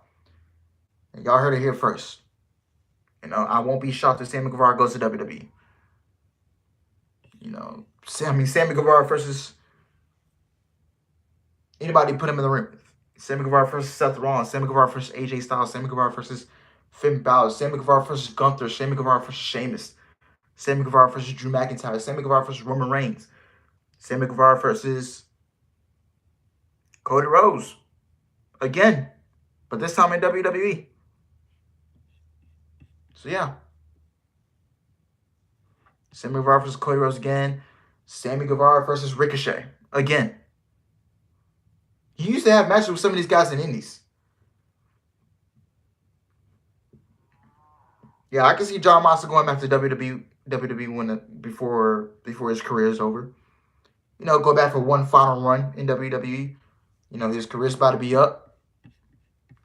And y'all heard it here first. You know, I won't be shocked if Sammy Guevara goes to WWE. You know, Sammy Guevara versus anybody put him in the ring with. Sammy Guevara versus Seth Rollins. Sammy Guevara versus AJ Styles. Sammy Guevara versus Finn Balor. Sammy Guevara versus Gunther. Sammy Guevara versus Sheamus. Sammy Guevara versus Drew McIntyre. Sammy Guevara versus Roman Reigns. Sammy Guevara versus Cody Rhodes. Again. But this time in WWE. So yeah. Sammy Guevara versus Cody Rhodes again. Sammy Guevara versus Ricochet. Again. He used to have matches with some of these guys in Indies. Yeah, I can see John Moxley going back to WWE before his career is over. You know, go back for one final run in WWE. You know, his career's about to be up.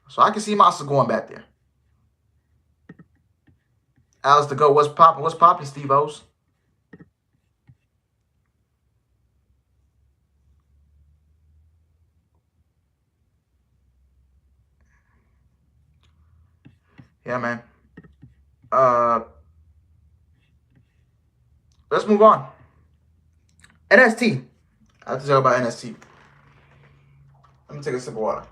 So I can see Moxley going back there. Alice to go. What's popping, Steve O's? Yeah, man. Let's move on. NXT. I have to talk about NXT. Let me take a sip of water.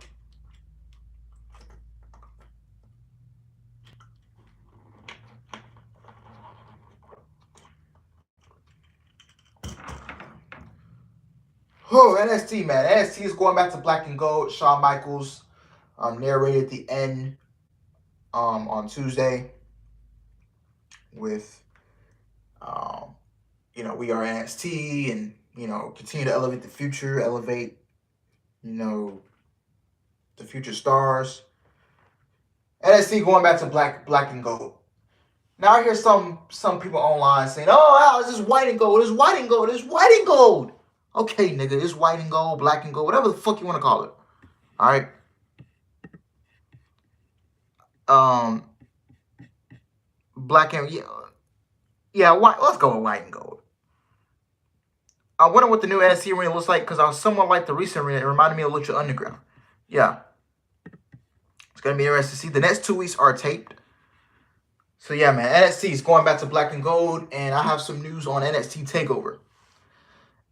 Oh, NXT, man. NXT is going back to black and gold. Shawn Michaels narrated the end on Tuesday with, you know, we are NXT and, you know, continue to elevate the future, elevate, you know, the future stars. NXT going back to black and gold. Now I hear some people online saying, "Oh, Al, this is white and gold. It's white and gold. It's white and gold." Okay, nigga, it's white and gold, black and gold, whatever the fuck you want to call it. All right. Black and yeah, white. Let's go with white and gold. I wonder what the new NXT arena looks like because I was somewhat like the recent arena. It reminded me of Lucha Underground. Yeah. It's going to be interesting to see. The next 2 weeks are taped. So, yeah, man. NXT is going back to black and gold. And I have some news on NXT Takeover.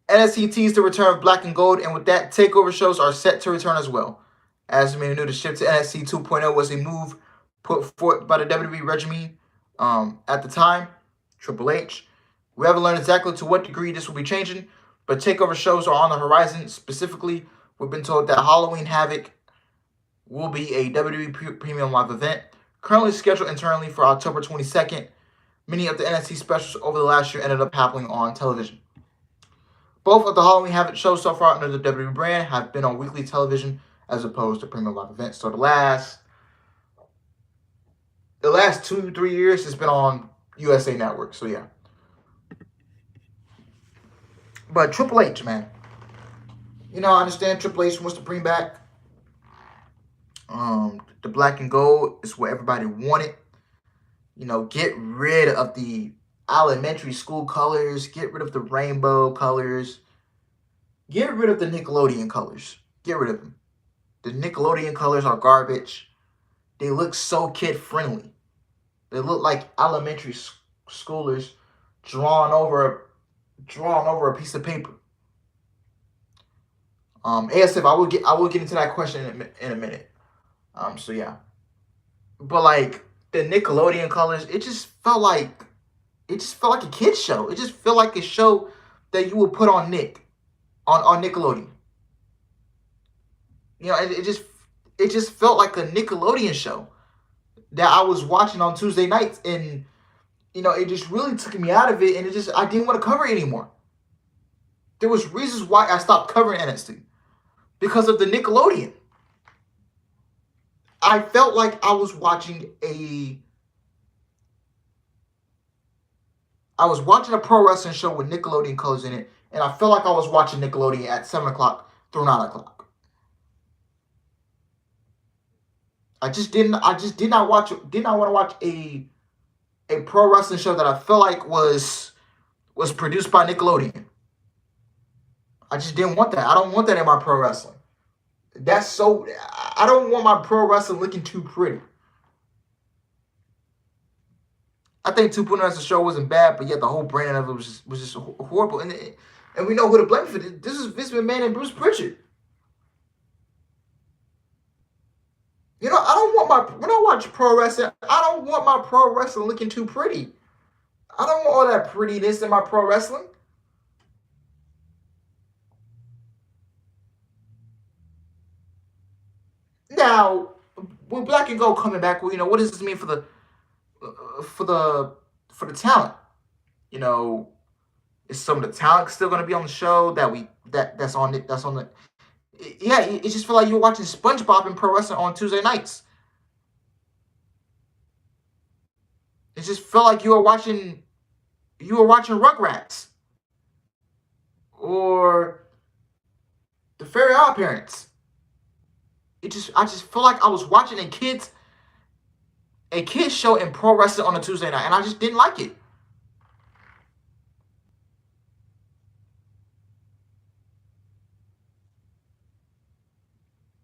NXT teased the return of black and gold. And with that, Takeover shows are set to return as well. As we knew, the shift to NXT 2.0 was a move put forth by the WWE regime at the time, Triple H, We haven't learned exactly to what degree this will be changing, but takeover shows are on the horizon. Specifically, we've been told that Halloween Havoc will be a WWE Premium Live event, currently scheduled internally for October 22nd. Many of the NXT specials over the last year ended up happening on television. Both of the Halloween Havoc shows so far under the WWE brand have been on weekly television as opposed to Premium Live events. So the last 2-3 years it's been on USA Network. So yeah. But Triple H, man. I understand Triple H wants to bring back the black and gold. Is what everybody wanted. Get rid of the elementary school colors. Get rid of the rainbow colors. Get rid of the Nickelodeon colors. Get rid of them. The Nickelodeon colors are garbage. They look so kid-friendly. They look like elementary schoolers drawn over a piece of paper. ASF, I will get into that question in a minute. So yeah. But like the Nickelodeon colors, it just felt like a kid's show. It just felt like a show that you would put on Nickelodeon. It just felt like a Nickelodeon show that I was watching on Tuesday nights, and it just really took me out of it, and I didn't want to cover it anymore. There was reasons why I stopped covering NXT because of the Nickelodeon. I felt like I was watching a pro wrestling show with Nickelodeon colors in it, and I felt like I was watching Nickelodeon at 7 o'clock through 9 o'clock. I did not want to watch a pro wrestling show that I felt like was produced by Nickelodeon. I just didn't want that. I don't want that in my pro wrestling. I don't want my pro wrestling looking too pretty. I think 2.0 as a show wasn't bad, but yet the whole brand of it was just horrible. And we know who to blame for this. This is Vince McMahon and Bruce Pritchard. I don't want when I watch pro wrestling, I don't want my pro wrestling looking too pretty. I don't want all that prettiness in my pro wrestling. Now, with Black and Gold coming back, what does this mean for the talent? Is some of the talent still going to be on the show that's on the? Yeah, it just felt like you were watching SpongeBob and pro wrestling on Tuesday nights. It just felt like you were watching Rugrats or the Fairy Odd Parents. I just feel like I was watching a kids show in pro wrestling on a Tuesday night, and I just didn't like it.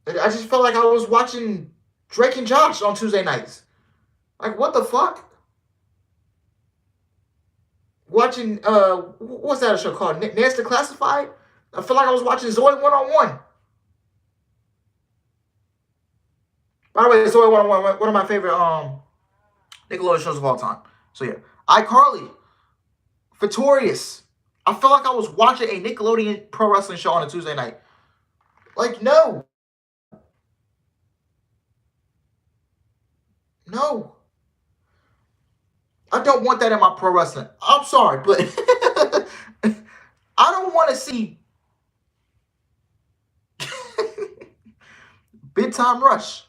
I just felt like I was watching Drake and Josh on Tuesday nights. Like, what the fuck? Watching, what's that show called? Nasty Classified? I feel like I was watching Zoe 1-on-1. By the way, Zoe 1-on-1, one of my favorite Nickelodeon shows of all time. So yeah. iCarly. Victorious. I feel like I was watching a Nickelodeon pro wrestling show on a Tuesday night. Like, no. No. I don't want that in my pro wrestling. I'm sorry, but I don't want to see Big Time Rush.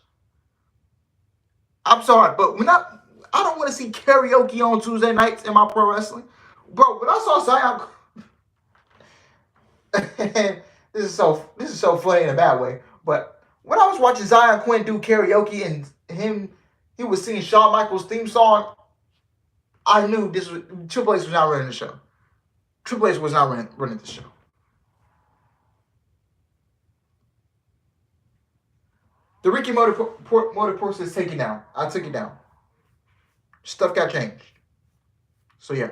I'm sorry, but I don't want to see karaoke on Tuesday nights in my pro wrestling. Bro, when I saw Zion, this is so funny in a bad way, but when I was watching Zion Quinn do karaoke and he was singing Shawn Michaels' theme song, I knew Triple H was not running the show. Triple H was not running the show. The Ricky Motorsports is taken down. I took it down. Stuff got changed. So yeah.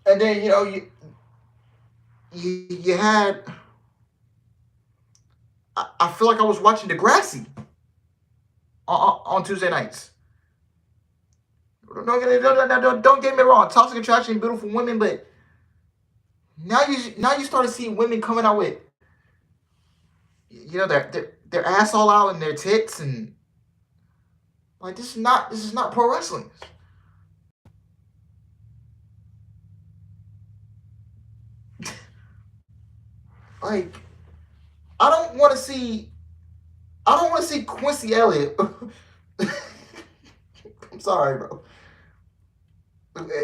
And then you had. I feel like I was watching Degrassi on Tuesday nights. Don't get me wrong. Toxic attraction, beautiful women, but now you started seeing women coming out with, their ass all out and their tits, and like this is not pro wrestling. Like I don't want to see Quincy Elliott. I'm sorry, bro.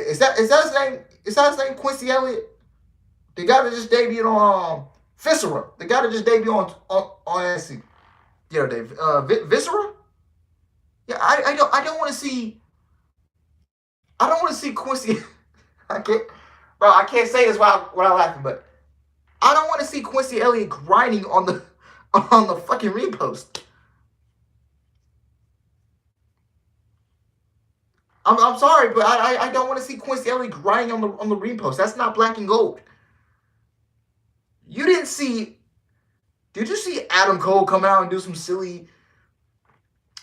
Is that his name? Is that his name, Quincy Elliott? The guy that just debuted on Viscera. The guy that just debuted on NXT. Dave. Viscera. Yeah, I don't want to see. I don't want to see Quincy. I can't say this without laughing, but I don't want to see Quincy Elliott grinding on the fucking repost. I'm sorry, but I don't want to see Quincy Elliott grinding on the repost. That's not black and gold. Did you see Adam Cole come out and do some silly?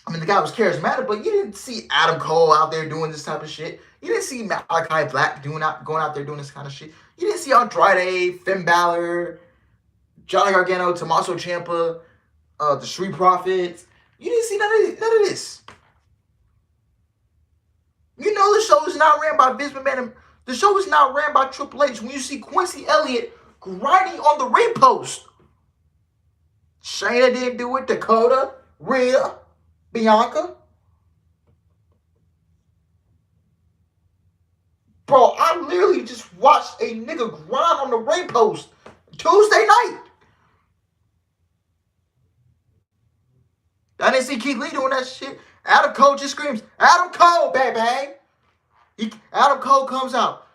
I mean, the guy was charismatic, but you didn't see Adam Cole out there doing this type of shit. You didn't see Malachi Black going out there doing this kind of shit. You didn't see Andrade, Finn Balor, Johnny Gargano, Tommaso Ciampa, the Street Profits. You didn't see none of this. You know the show is not ran by Vince McMahon. The show is not ran by Triple H. When you see Quincy Elliott grinding on the repost, Shayna didn't do it. Dakota, Rhea, Bianca. Bro, I literally just watched a nigga grind on the repost Tuesday night. I didn't see Keith Lee doing that shit. Adam Cole just screams, Adam Cole, baby. Adam Cole comes out.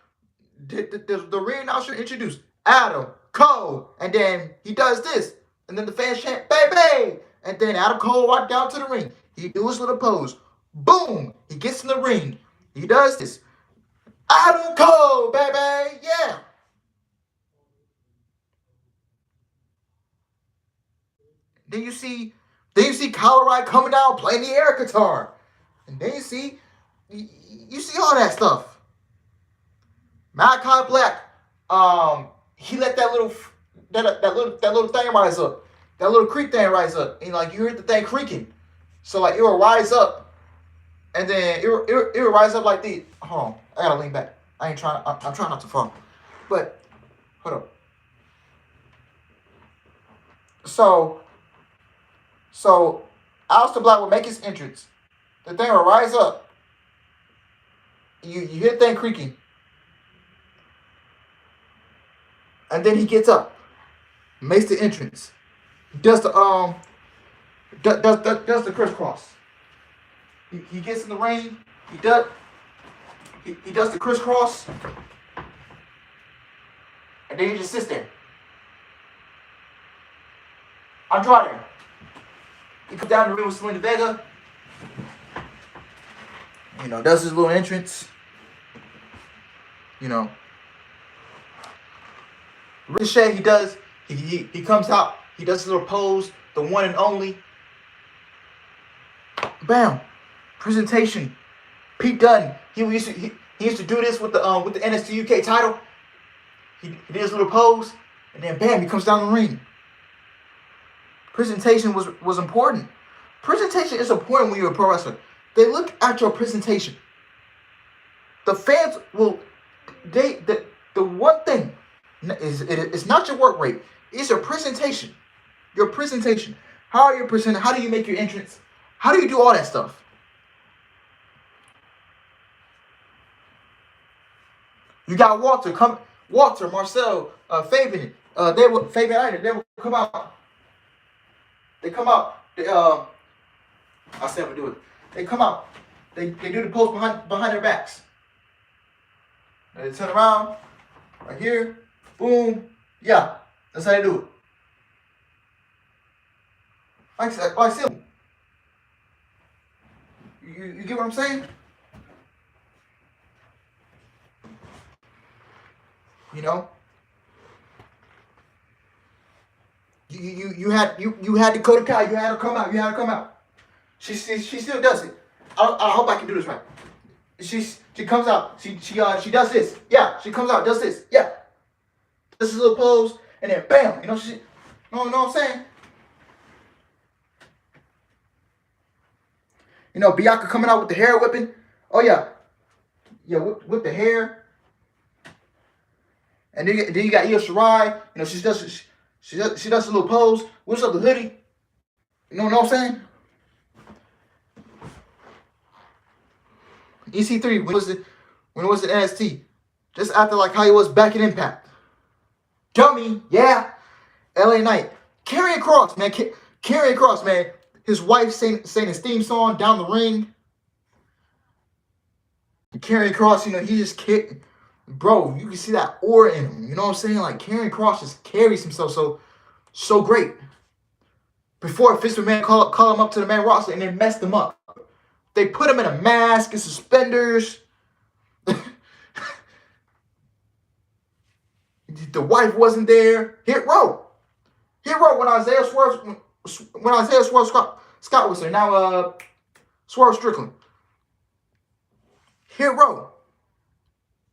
The ring announcer introduced Adam Cole. And then he does this. And then the fans chant, baby. And then Adam Cole walked down to the ring. He do his little pose. Boom. He gets in the ring. He does this. Adam Cole, baby. Yeah. Then you see Kyle O'Reilly coming down playing the air guitar. And then you see all that stuff. Malachi Black, he let that little thing rise up. That little creak thing rise up. And like you heard the thing creaking. So like it will rise up. And then it will rise up like this. Hold on. I gotta lean back. I'm trying not to fall. But hold up. So Aleister Black will make his entrance. The thing will rise up. You hear the thing creaking. And then he gets up. Makes the entrance. Does the crisscross. He gets in the ring. He does the crisscross. And then he just sits there. Andrade. He comes down the ring with Selena Vega. Does his little entrance. Ricochet, he comes out, he does his little pose, the one and only. Bam. Presentation. Pete Dunne, he used to do this with the NXT UK title. He did his little pose, and then bam, he comes down the ring. Presentation was important. Presentation is important when you're a pro wrestler. They look at your presentation. The fans will. The one thing is it's not your work rate. It's your presentation. Your presentation. How are you presenting? How do you make your entrance? How do you do all that stuff? You got Walter, Marcel, Fabian. Fabian Eichner. They will come out. They come out. I said we do it. They come out. They do the post behind their backs. And they turn around. Right here. Boom. Yeah. That's how they do it. Like simple. You get what I'm saying? You had Dakota Kai. You had her come out. She still does it. I hope I can do this right. She comes out. She does this. Yeah. She comes out, does this. Yeah. This is a little pose, and then bam. You know what I'm saying? Bianca coming out with the hair whipping. Oh yeah. Yeah, whip the hair. And then you got Io Shirai. She does a little pose. Whips up the hoodie. You know what I'm saying? EC3 when it was in NXT, just after like how he was back in Impact. Dummy, yeah. LA Knight, Karrion Kross, man. Karrion Kross, man. His wife sang his theme song down the ring. Karrion Kross, he just kicked. Bro, you can see that aura in him. You know what I'm saying? Like, Karrion Kross just carries himself so great. Before Vince McMahon call him up to the main roster and then messed him up. They put him in a mask and suspenders. The wife wasn't there. Hit row when Isaiah Swerve Scott was there. Now Swerve Strickland. Hit row.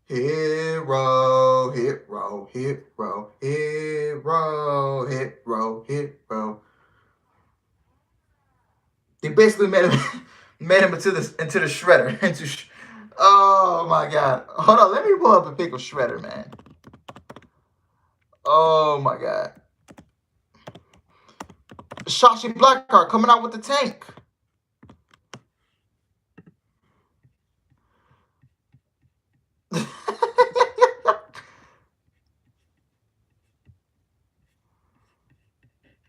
Hit row, hit row, hit row, hit row, hit row, hit row. They basically made him into the shredder. Oh my God! Hold on, let me pull up a pic of Shredder, man. Oh my God! Shotzi Blackheart coming out with the tank.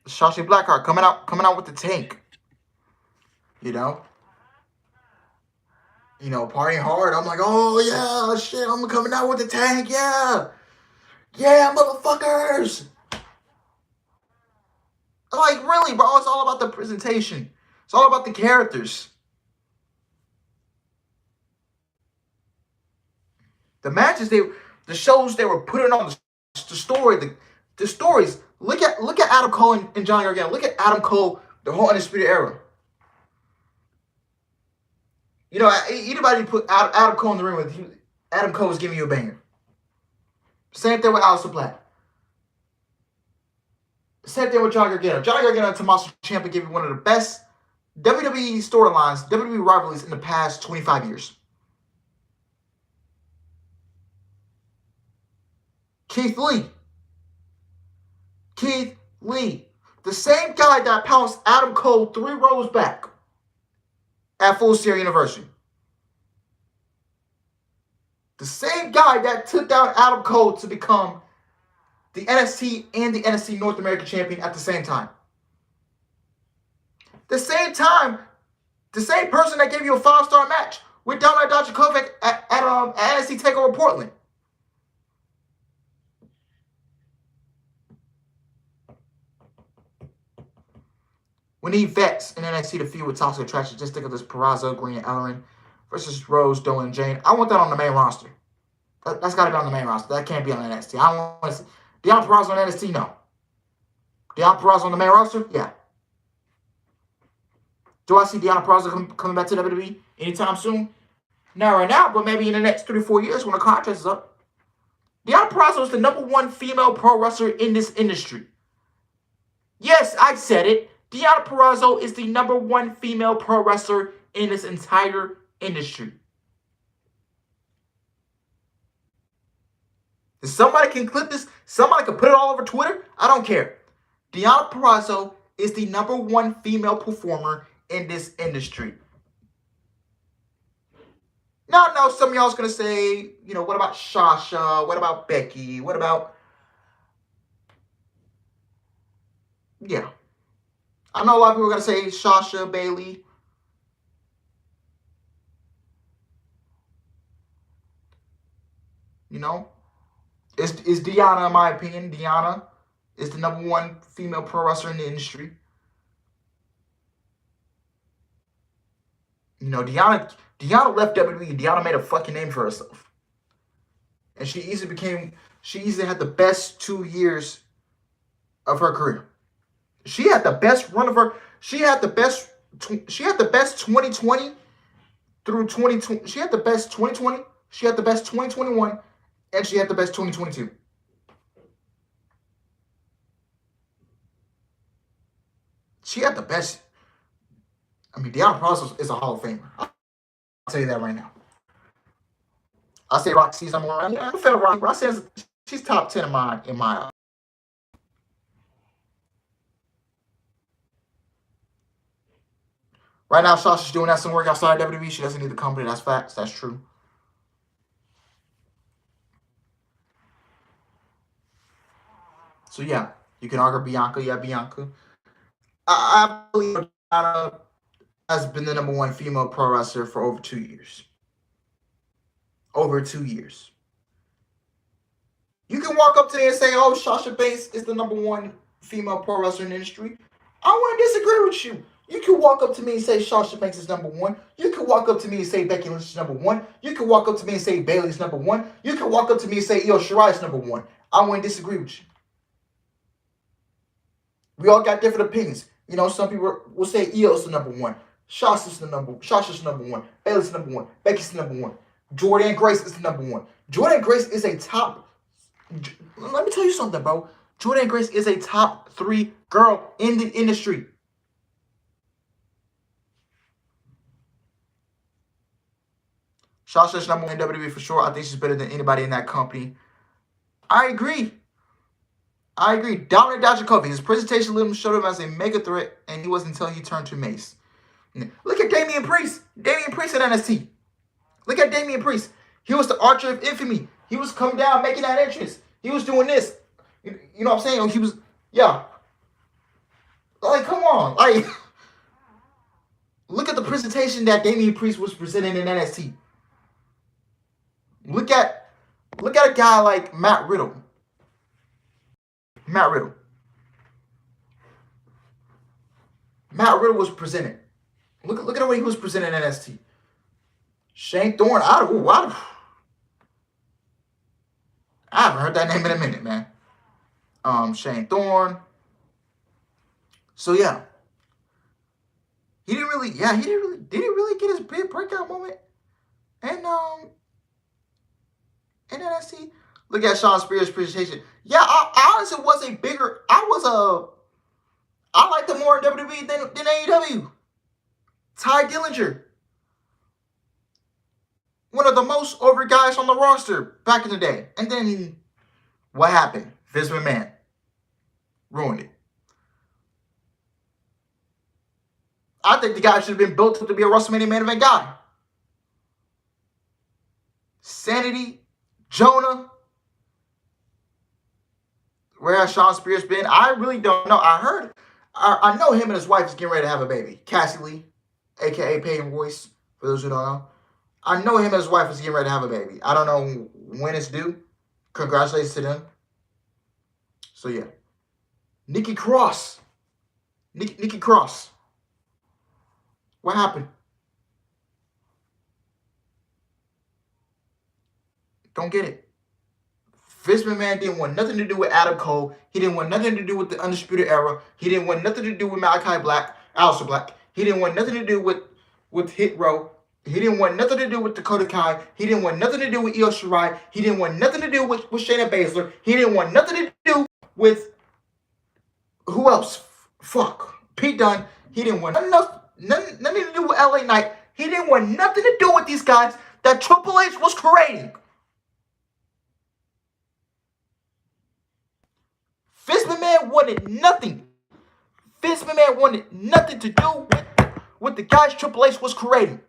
Shotzi Blackheart coming out with the tank. Partying hard. I'm like, oh yeah, shit, I'm coming out with the tank, yeah. Yeah, motherfuckers. Like, really, bro, it's all about the presentation. It's all about the characters. The matches, the shows they were putting on, the story, the stories. Look at Adam Cole and Johnny Gargano. Look at Adam Cole, the whole Undisputed Era. Anybody put Adam Cole in the ring with, Adam Cole was giving you a banger. Same thing with Aleister Black. Same thing with Johnny Gargano. Johnny Gargano and Tommaso Ciampa gave you one of the best WWE storylines, WWE rivalries in the past 25 years. Keith Lee. The same guy that pounced Adam Cole 3 rows back at Full Sail University. The same guy that took down Adam Cole to become the NXT and the NXT North American champion at the same time. The same person that gave you a 5-star match with Downright Dijakovic at NXT Takeover Portland. We need vets in NXT to feud with Toxic Attraction. Just think of this: Peraza, Green, and Ellering versus Rose, Dolan, and Jane. I want that on the main roster. That's got to be on the main roster. That can't be on NXT. I don't want to see Deonna Purrazzo on NXT. No. Deonna Purrazzo on the main roster? Yeah. Do I see Deonna Purrazzo coming back to WWE anytime soon? Not right now, but maybe in the next 3 to 4 years when the contract is up. Deonna Purrazzo is the #1 female pro wrestler in this industry. Yes, I said it. Deonna Purrazzo is the #1 female pro wrestler in this entire industry. If somebody can clip this, somebody can put it all over Twitter, I don't care. Deonna Purrazzo is the #1 female performer in this industry. Now, I know some of y'all's going to say, what about Sasha? What about Becky? What about... Yeah. I know a lot of people are going to say Sasha, Bayley. Is Deonna, in my opinion, Deonna is the #1 female pro wrestler in the industry. Deonna left WWE. Deonna made a fucking name for herself. And she easily had the best 2 years of her career. She had the best run of her. She had the best 2020 through 2020. She had the best 2020. She had the best 2021, and she had the best 2022. She had the best. I mean, Deanna Pross is a Hall of Famer. I'll tell you that right now. I say Roxy's number one. I feel Roxy. Roxy she's top 10 in my. Right now, Sasha's doing that some work outside of WWE. She doesn't need the company. That's facts. That's true. So yeah, you can argue Bianca. Yeah, Bianca. I believe Bianca has been the number one female pro wrestler for over 2 years. Over 2 years. You can walk up to me and say, "Oh, Sasha Banks is the number one female pro wrestler in the industry." I wouldn't disagree with you. You can walk up to me and say Sasha Banks is number one. You can walk up to me and say Becky Lynch is number one. You can walk up to me and say Bayley's number one. You can walk up to me and say Io Shirai is number one. I wouldn't disagree with you. We all got different opinions. You know, some people will say Io's the number one. Sasha's the number one. Bayley's the number one. Becky's the number one. Jordynne Grace is the number one. Jordynne Grace is a top. Let me tell you something, bro. Jordynne Grace is a top 3 girl in the industry. Sasha's number one in WWE for sure. I think she's better than anybody in that company. I agree. Dominic Dijakovic, his presentation showed him as a mega threat, and he was until he turned to Mace. Look at Damian Priest. Damian Priest in NXT. Look at Damian Priest. He was the Archer of Infamy. He was coming down, making that entrance. He was doing this. You know what I'm saying? He was, yeah. Like, come on. Like, look at the presentation that Damian Priest was presenting in NXT. Look at a guy like Matt Riddle. Matt Riddle was presented. Look at the way he was presented in NXT. Shane Thorne, I haven't heard that name in a minute, man. Shane Thorne. So yeah. Did he really get his big breakout moment? And in NXT? Look at Shawn Spears' presentation. Yeah, I honestly was a bigger. I liked him more in WWE than AEW. Ty Dillinger. One of the most over guys on the roster back in the day. And then what happened? Vince McMahon ruined it. I think the guy should have been built to be a WrestleMania main event guy. Sanity, Jonah. Where has Shawn Spears been? I really don't know. I know him and his wife is getting ready to have a baby. Cassie Lee, a.k.a. Peyton Royce, for those who don't know. I know him and his wife is getting ready to have a baby. I don't know when it's due. Congratulations to them. So, yeah. Nikki Cross. Nikki Cross. What happened? Don't get it. Vince McMahon didn't want nothing to do with Adam Cole. He didn't want nothing to do with the Undisputed Era. He didn't want nothing to do with Malachi Black, Aleister Black. He didn't want nothing to do with Hit Row. He didn't want nothing to do with Dakota Kai. He didn't want nothing to do with Io Shirai. He didn't want nothing to do with Shayna Baszler. He didn't want nothing to do with who else? Pete Dunne. He didn't want nothing to do with LA Knight. He didn't want nothing to do with these guys that Triple H was creating. Vince McMahon wanted nothing. Vince McMahon wanted nothing to do with the guys Triple H was creating.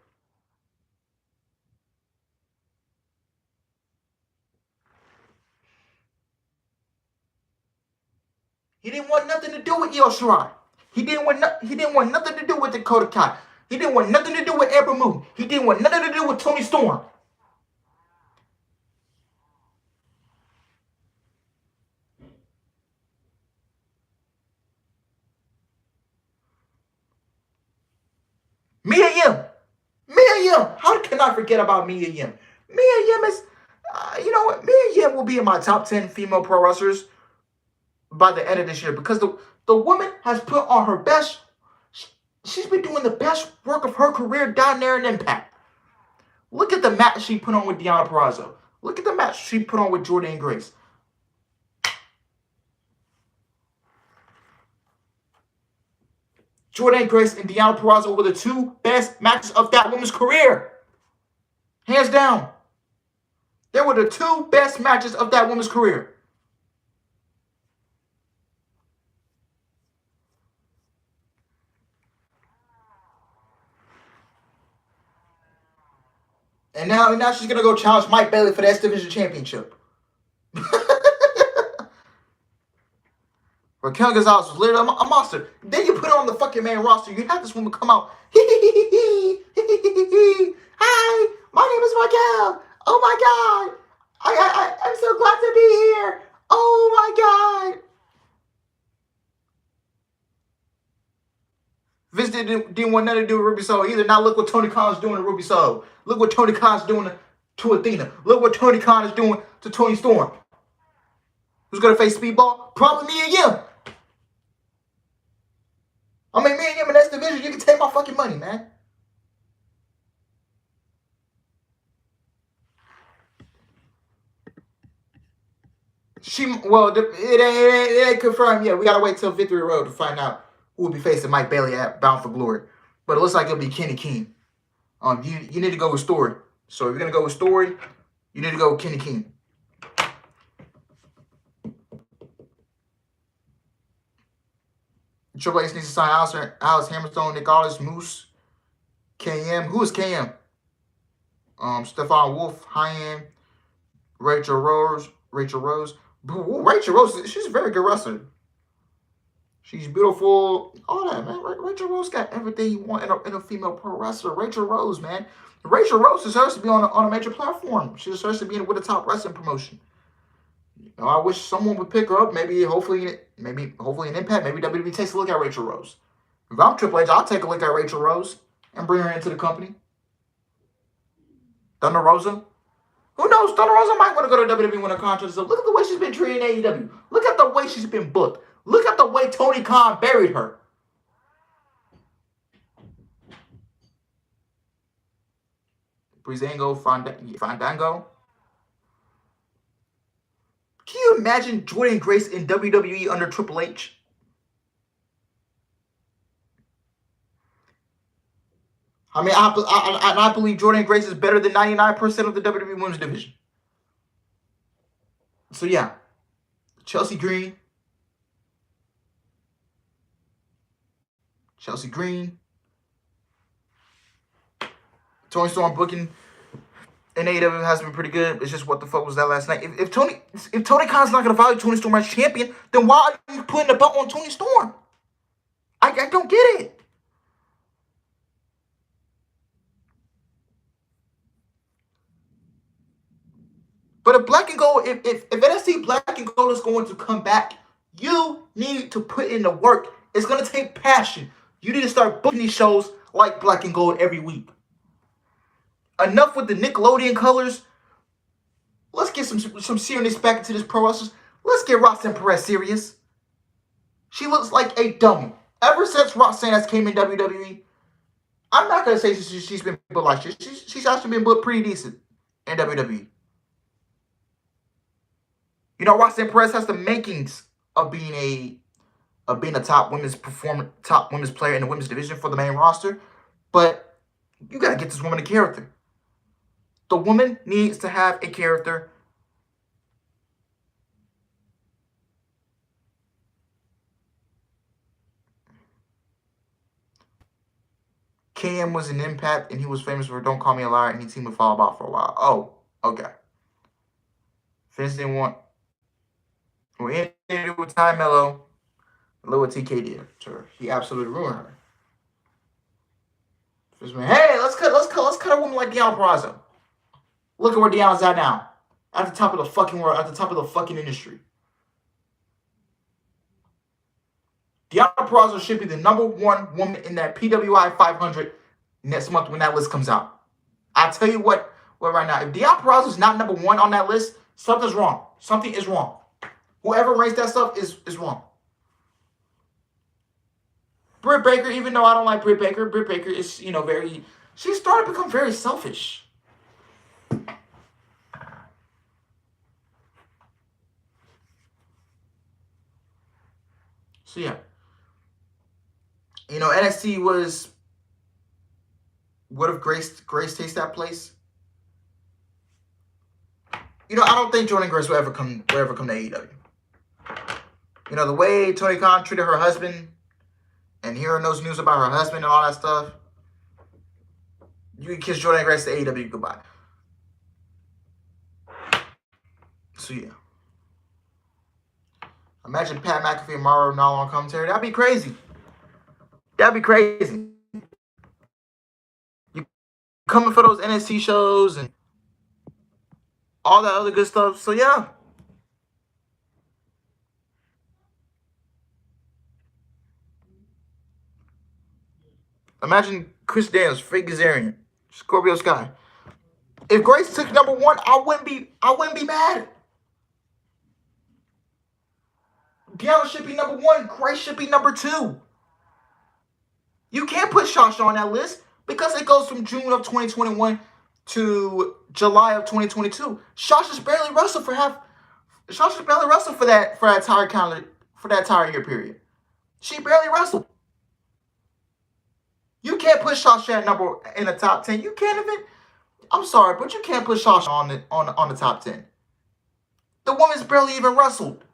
He didn't want nothing to do with Io Shirai. He didn't want nothing to do with Dakota Kai. He didn't want nothing to do with Ember Moon. He didn't want nothing to do with Toni Storm. Mia Yim. How can I forget about Mia Yim? Mia Yim is, you know what? Mia Yim will be in my top 10 female pro wrestlers by the end of this year because the woman has put on her best. She's been doing the best work of her career down there in Impact. Look at the match she put on with Deonna Purrazzo. Look at the match she put on with Jordynne Grace. Jordynne Grace and Deonna Purrazzo were the two best matches of that woman's career. Hands down. They were the two best matches of that woman's career. And now she's going to go challenge Mike Bailey for the X Division Championship. Raquel Gonzalez was literally a monster. Then you put her on the fucking main roster. You have this woman come out. Hi, my name is Raquel. Oh my God. I'm so glad to be here. Oh my God. Vince didn't want nothing to do with Ruby Soho either. Now look what Tony Khan is doing to Ruby Soho. Look what Tony Khan is doing to Athena. Look what Tony Khan is doing to Toni Storm. Who's going to face Speedball? Probably me and you. I mean, me and you in that division, you can take my fucking money, man. It ain't confirmed yet. We gotta wait till Victory Road to find out who will be facing Mike Bailey at Bound for Glory. But it looks like it'll be Kenny King. You need to go with Story. So if you're gonna go with Story, you need to go with Kenny King. Triple H needs to sign Alex Hammerstone, Nick Aldis, Moose, KM. Who is KM? Stephon Wolf, High-End, Rachel Rose. Rachel Rose, she's a very good wrestler. She's beautiful. All that, man. Rachel Rose got everything you want in a female pro wrestler. Rachel Rose, man. Rachel Rose deserves to be on a major platform. She deserves to be with a top wrestling promotion. I wish someone would pick her up. Hopefully an Impact. Maybe WWE takes a look at Rachel Rose. If I'm Triple H, I'll take a look at Rachel Rose and bring her into the company. Thunder Rosa. Who knows? Thunder Rosa might want to go to WWE when her contract is up. Look at the way she's been treated in AEW. Look at the way she's been booked. Look at the way Tony Khan buried her. Breezango, Fandango. Can you imagine Jordynne Grace in WWE under Triple H? I mean, I believe Jordynne Grace is better than 99% of the WWE Women's Division. So, yeah. Chelsea Green. Toni Storm booking in AEW has been pretty good. It's just what the fuck was that last night? If Tony Khan's not going to value Toni Storm as champion, then why are you putting the belt on Toni Storm? I don't get it. But if Black and Gold, if NXT Black and Gold is going to come back, you need to put in the work. It's going to take passion. You need to start booking these shows like Black and Gold every week. Enough with the Nickelodeon colors. Let's get some seriousness back into this pro wrestlers. Let's get Roxanne Perez serious. She looks like a dummy. Ever since Roxanne has came in WWE, I'm not going to say she's been booked like shit. She's actually been booked pretty decent in WWE. You know, Roxanne Perez has the makings of being a top women's player in the women's division for the main roster, but you got to get this woman a character. The woman needs to have a character. KM was an Impact, and he was famous for Don't Call Me a Liar, and he teamed with Fall Out for a while. Oh, okay. Vince didn't want... We ended with Ty Mello. Look what TK did to her. He absolutely ruined her. Vince went, hey, let's cut a woman like Deonna Purrazzo. Look at where Deonna's at now. At the top of the fucking world, at the top of the fucking industry. Deonna Purrazzo should be the #1 woman in that PWI 500 next month when that list comes out. I tell you what right now, if Deonna Purrazzo is not #1 on that list, something's wrong. Something is wrong. Whoever ranks that stuff is wrong. Britt Baker, even though I don't like Britt Baker is, she's starting to become very selfish. So yeah. NXT would have Grace takes that place. I don't think Jordan Grace will ever come to AEW. The way Tony Khan treated her husband and hearing those news about her husband and all that stuff, you can kiss Jordan Grace to AEW goodbye. So yeah. Imagine Pat McAfee and Mauro Ranallo on commentary. That'd be crazy. You coming for those NXT shows and all that other good stuff. So yeah. Imagine Chris Daniels, Frank Kazarian, Scorpio Sky. If Grace took number 1, I wouldn't be mad. Bianca should be number 1. Grace should be number 2. You can't put Sasha on that list because it goes from June of 2021 to July of 2022. Sasha's barely wrestled for that entire year period. She barely wrestled. You can't put Sasha at number in the top 10. You can't even. I'm sorry, but you can't put Sasha on the top 10. The woman's barely even wrestled.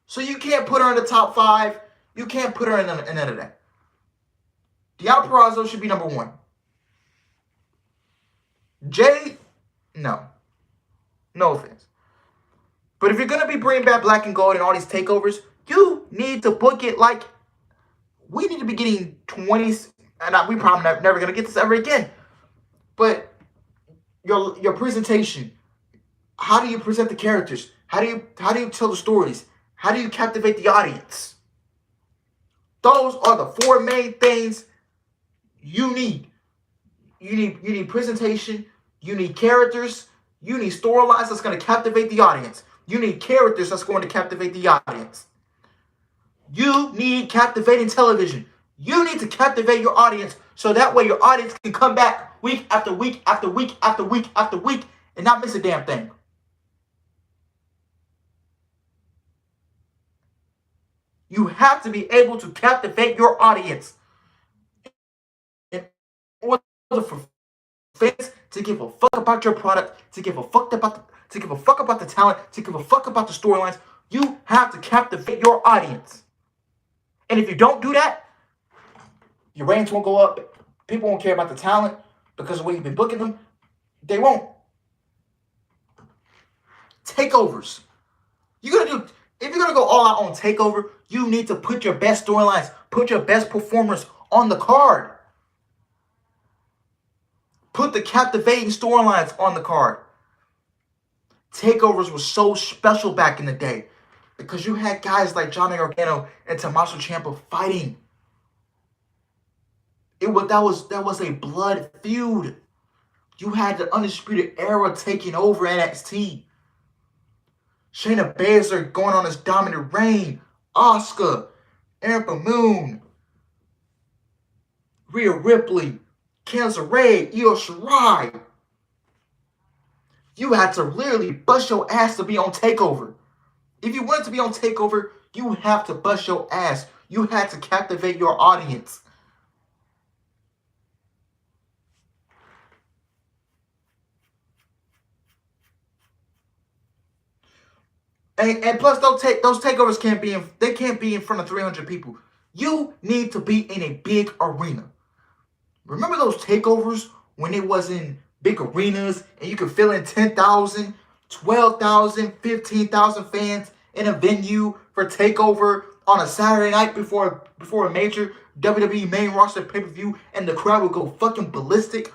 So you can't put her in the top 5. You can't put her in none of that. Deonna Purrazzo should be number 1. Jay, no. No offense. But if you're going to be bringing back Black and Gold and all these takeovers, you need to book it like we need to be getting 20s. And we probably never going to get this ever again. But your presentation, how do you present the characters? How do you tell the stories? How do you captivate the audience? Those are the 4 main things you need. You need presentation. You need characters. You need storylines that's going to captivate the audience. You need characters that's going to captivate the audience. You need captivating television. You need to captivate your audience so that way your audience can come back week after week after week after week after week and not miss a damn thing. You have to be able to captivate your audience in order for fans to give a fuck about your product, to give a fuck about the talent, to give a fuck about the storylines. You have to captivate your audience. And if you don't do that, your ratings won't go up. People won't care about the talent because of the way you've been booking them. They won't. Takeovers. If you're gonna go all out on takeover, you need to put your best storylines, put your best performers on the card. Put the captivating storylines on the card. Takeovers were so special back in the day because you had guys like Johnny Gargano and Tommaso Ciampa fighting. That was a blood feud. You had the Undisputed Era taking over NXT. Shayna Baszler going on this dominant reign. Asuka, Ember Moon, Rhea Ripley, Candice LeRae, Io Shirai. You had to literally bust your ass to be on TakeOver. If you wanted to be on TakeOver, you have to bust your ass. You had to captivate your audience. And plus, those takeovers can't be in front of 300 people. You need to be in a big arena. Remember those takeovers when it was in big arenas and you could fill in 10,000, 12,000, 15,000 fans in a venue for takeover on a Saturday night before a major WWE main roster pay-per-view, and the crowd would go fucking ballistic.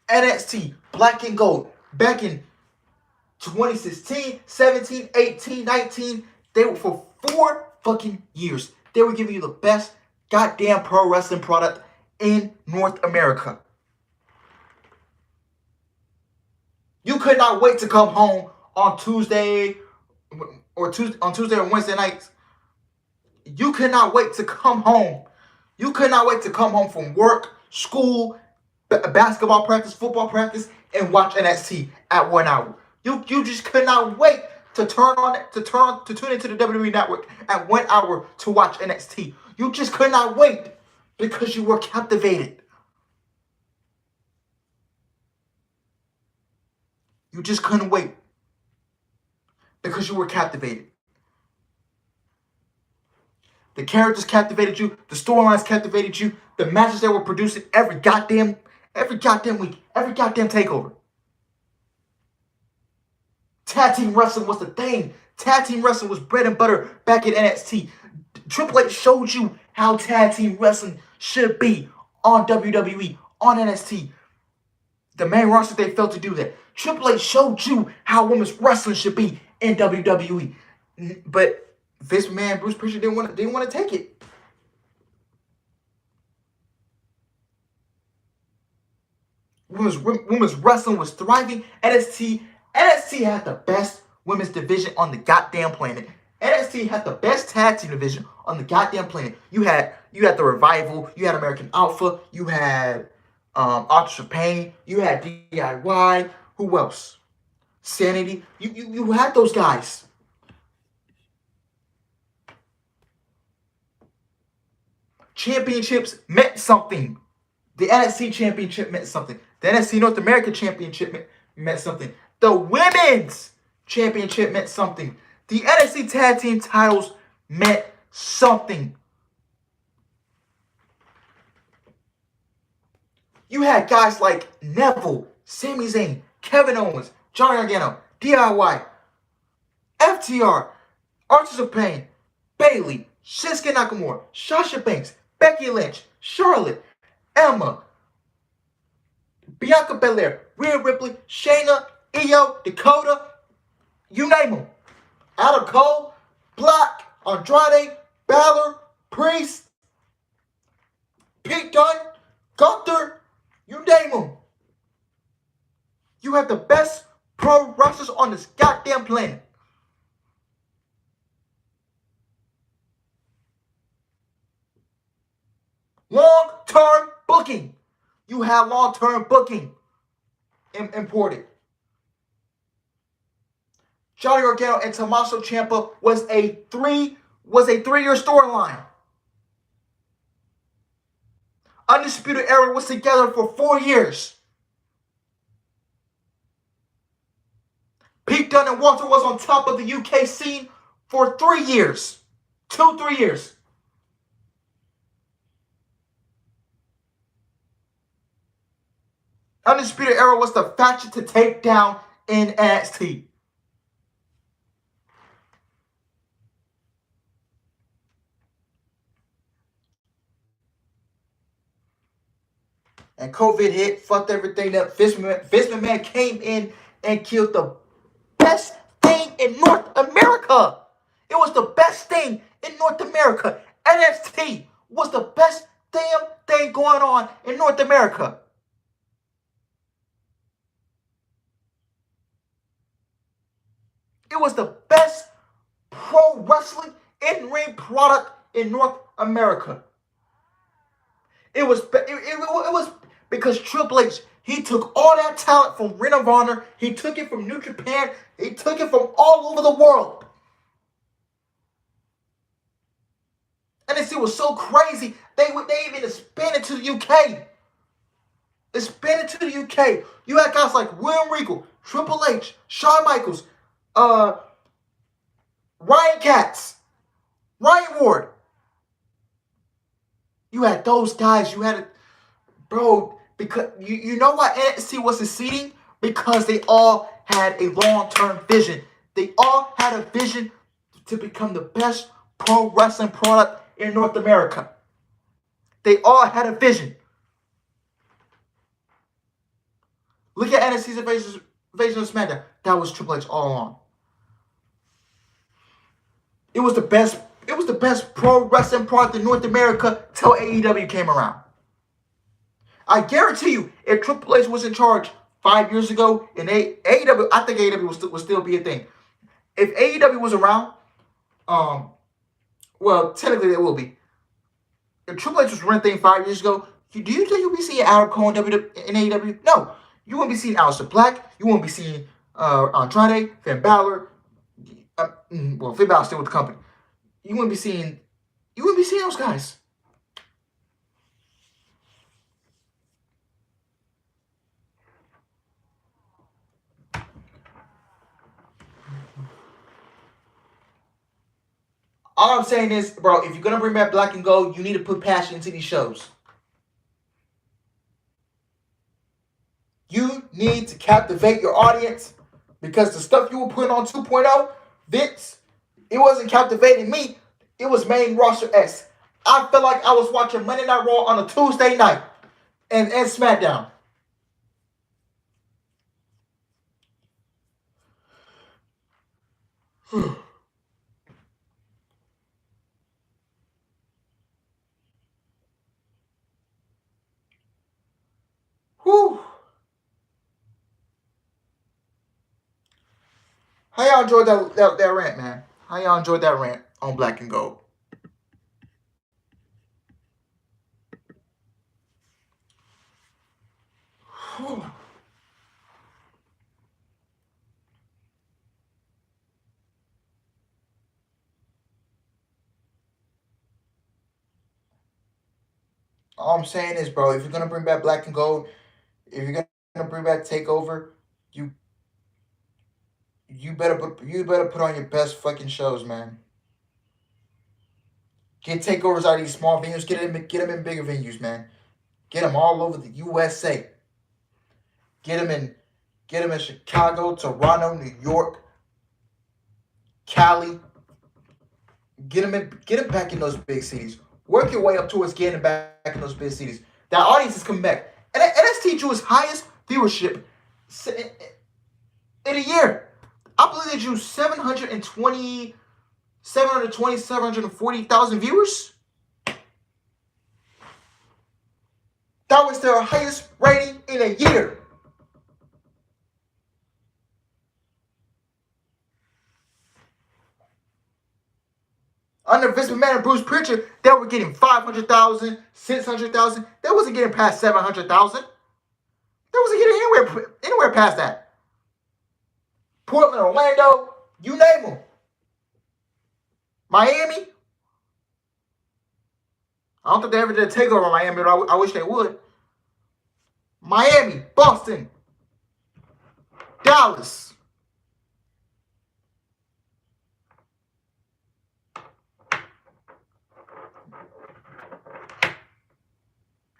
NXT, Black and Gold, back in 2016, 17, 18, 19, they were for 4 fucking years. They were giving you the best goddamn pro wrestling product in North America. You could not wait to come home on Tuesday or Wednesday nights. You could not wait to come home. You could not wait to come home from work, school, basketball practice, football practice, and watch NXT at 1 hour. You just could not wait to tune into the WWE Network at 1 hour to watch NXT. You just could not wait because you were captivated. You just couldn't wait because you were captivated. The characters captivated you. The storylines captivated you. The matches they were producing every goddamn week, every goddamn takeover. Tag team wrestling was the thing. Tag team wrestling was bread and butter back in NXT. Triple H showed you how tag team wrestling should be on WWE, on NXT. The main roster, they failed to do that. Triple H showed you how women's wrestling should be in WWE. But Vince McMahon, Bruce Prichard didn't want to take it. Women's wrestling was thriving. NXT had the best women's division on the goddamn planet. NXT had the best tag team division on the goddamn planet. You had the Revival. You had American Alpha. You had Authors of Pain. You had DIY. Who else? Sanity. You had those guys. Championships meant something. The NXT Championship meant something. The NXT North American Championship meant something. The Women's Championship meant something. The NXT Tag Team titles meant something. You had guys like Neville, Sami Zayn, Kevin Owens, Johnny Gargano, DIY, FTR, Archers of Pain, Bayley, Shinsuke Nakamura, Sasha Banks, Becky Lynch, Charlotte, Emma, Bianca Belair, Rhea Ripley, Shayna, Io, Dakota, you name them. Adam Cole, Black, Andrade, Balor, Priest, Pete Dunne, Gunther, you name them. You have the best pro wrestlers on this goddamn planet. Long-term booking. You have long-term booking imported. Johnny Gargano and Tommaso Ciampa was a 3-year storyline. Undisputed Era was together for 4 years. Pete Dunne and Walter was on top of the UK scene for 3 years. 2-3 years. Undisputed Era was the faction to take down in NXT. And COVID hit, fucked everything up. Vince McMahon came in and killed the best thing in North America. It was the best thing in North America. NXT was the best damn thing going on in North America. It was the best pro wrestling in-ring product in North America. It was because Triple H, he took all that talent from Ring of Honor, he took it from New Japan, he took it from all over the world. And it was so crazy, they even expanded to the UK. Expanded to the UK. You had guys like William Regal, Triple H, Shawn Michaels, Ryan Katz, Ryan Ward. You had those guys. You had bro, because you know why NXT was succeeding? Because they all had a long-term vision. They all had a vision to become the best pro wrestling product in North America. They all had a vision. Look at NXT's Invasion of SmackDown. That was Triple H all along. It was the best pro wrestling product in North America till AEW came around. I guarantee you, if Triple H was in charge 5 years ago, and AEW, I think AEW would still be a thing. If AEW was around, well, technically it will be. If Triple H was running thing 5 years ago, do you think you'll be seeing Adam Cole in AEW? No. You won't be seeing Aleister Black. You won't be seeing Andrade, Finn Balor. Finn Balor's still with the company. You wouldn't be seeing those guys. All I'm saying is, bro, if you're gonna bring back Black and Gold, you need to put passion into these shows. You need to captivate your audience, because the stuff you were putting on 2.0, Vince, it wasn't captivating me. It was main roster-esque. I felt like I was watching Monday Night Raw on a Tuesday night and SmackDown. Whew. How y'all enjoyed that rant, man? How y'all enjoyed that rant on Black and Gold? Whew. All I'm saying is, bro, if you're gonna bring back Black and Gold, if you're gonna bring back Takeover, you better put on your best fucking shows, man. Get takeovers out of these small venues. Get them in bigger venues, man. Get them all over the USA. Get them in Chicago, Toronto, New York, Cali. Get them back in those big cities. Work your way up towards getting back in those big cities. That audience is coming back. And NXT drew its highest viewership in a year. I believe they drew 740,000 viewers. That was their highest rating in a year. Under Vince McMahon and Bruce Pritchard, they were getting 500,000, 600,000. They wasn't getting past 700,000. They wasn't getting anywhere past that. Portland, Orlando, you name them. Miami. I don't think they ever did a takeover in Miami, but I wish they would. Miami, Boston, Dallas.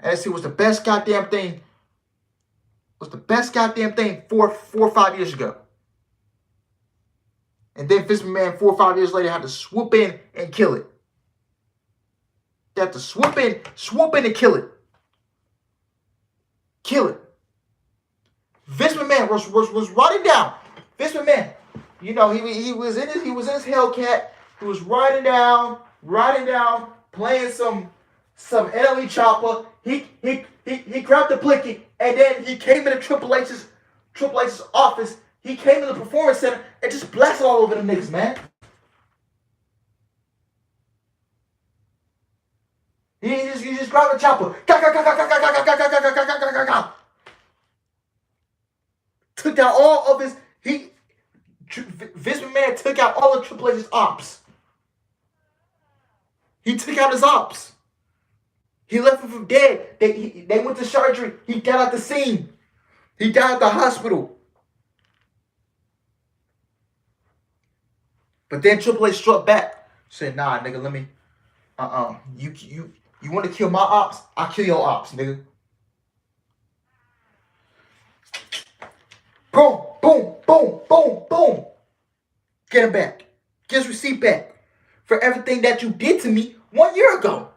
NXT was the best goddamn thing. Was the best goddamn thing 4 or 5 years ago. And then Vince McMahon 4 or 5 years later had to swoop in and kill it. They had to swoop in and kill it. Kill it. Vince McMahon was riding down. Vince McMahon, you know, he was in his Hellcat. He was riding down, playing some NLE chopper. He grabbed the blicky, and then he came into Triple H's office. He came to the Performance Center and just blasted all over the niggas, man. He just grabbed the chopper. Took out all of his. Vince McMahon took out all of Triple H's ops. He took out his ops. He left him for dead. They went to surgery. He got out the scene. He died at the hospital. But then Triple H struck back. Said, nah, nigga, let me. You want to kill my ops? I'll kill your ops, nigga. Boom, boom, boom, boom, boom. Get him back. Get his receipt back for everything that you did to me 1 year ago.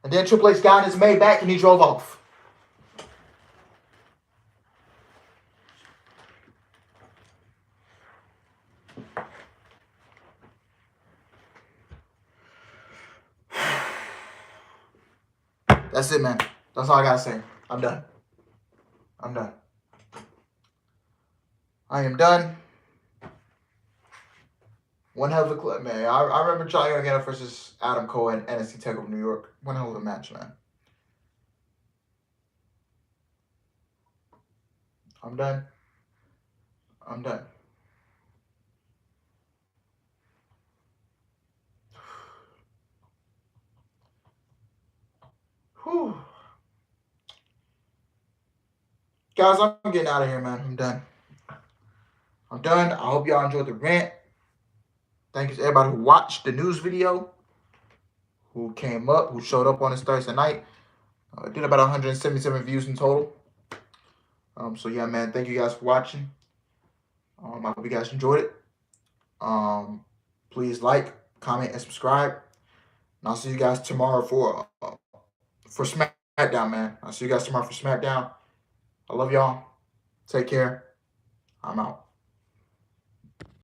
And then Triple H got his Maybach and he drove off. That's it, man. That's all I gotta say. I'm done. I am done. One hell of a clip, man. I remember Johnny Gargano versus Adam Cole in NXT Takeover New York. One hell of a match, man. I'm done. I'm done. Whew. Guys, I'm getting out of here, man. I'm done. I'm done. I hope y'all enjoyed the rant. Thank you to everybody who watched the news video, who came up, who showed up on this Thursday night. Did about 177 views in total. So yeah, man, thank you guys for watching. I hope you guys enjoyed it. Please like, comment, and subscribe. And I'll see you guys tomorrow for SmackDown, man. I'll see you guys tomorrow for SmackDown. I love y'all. Take care. I'm out.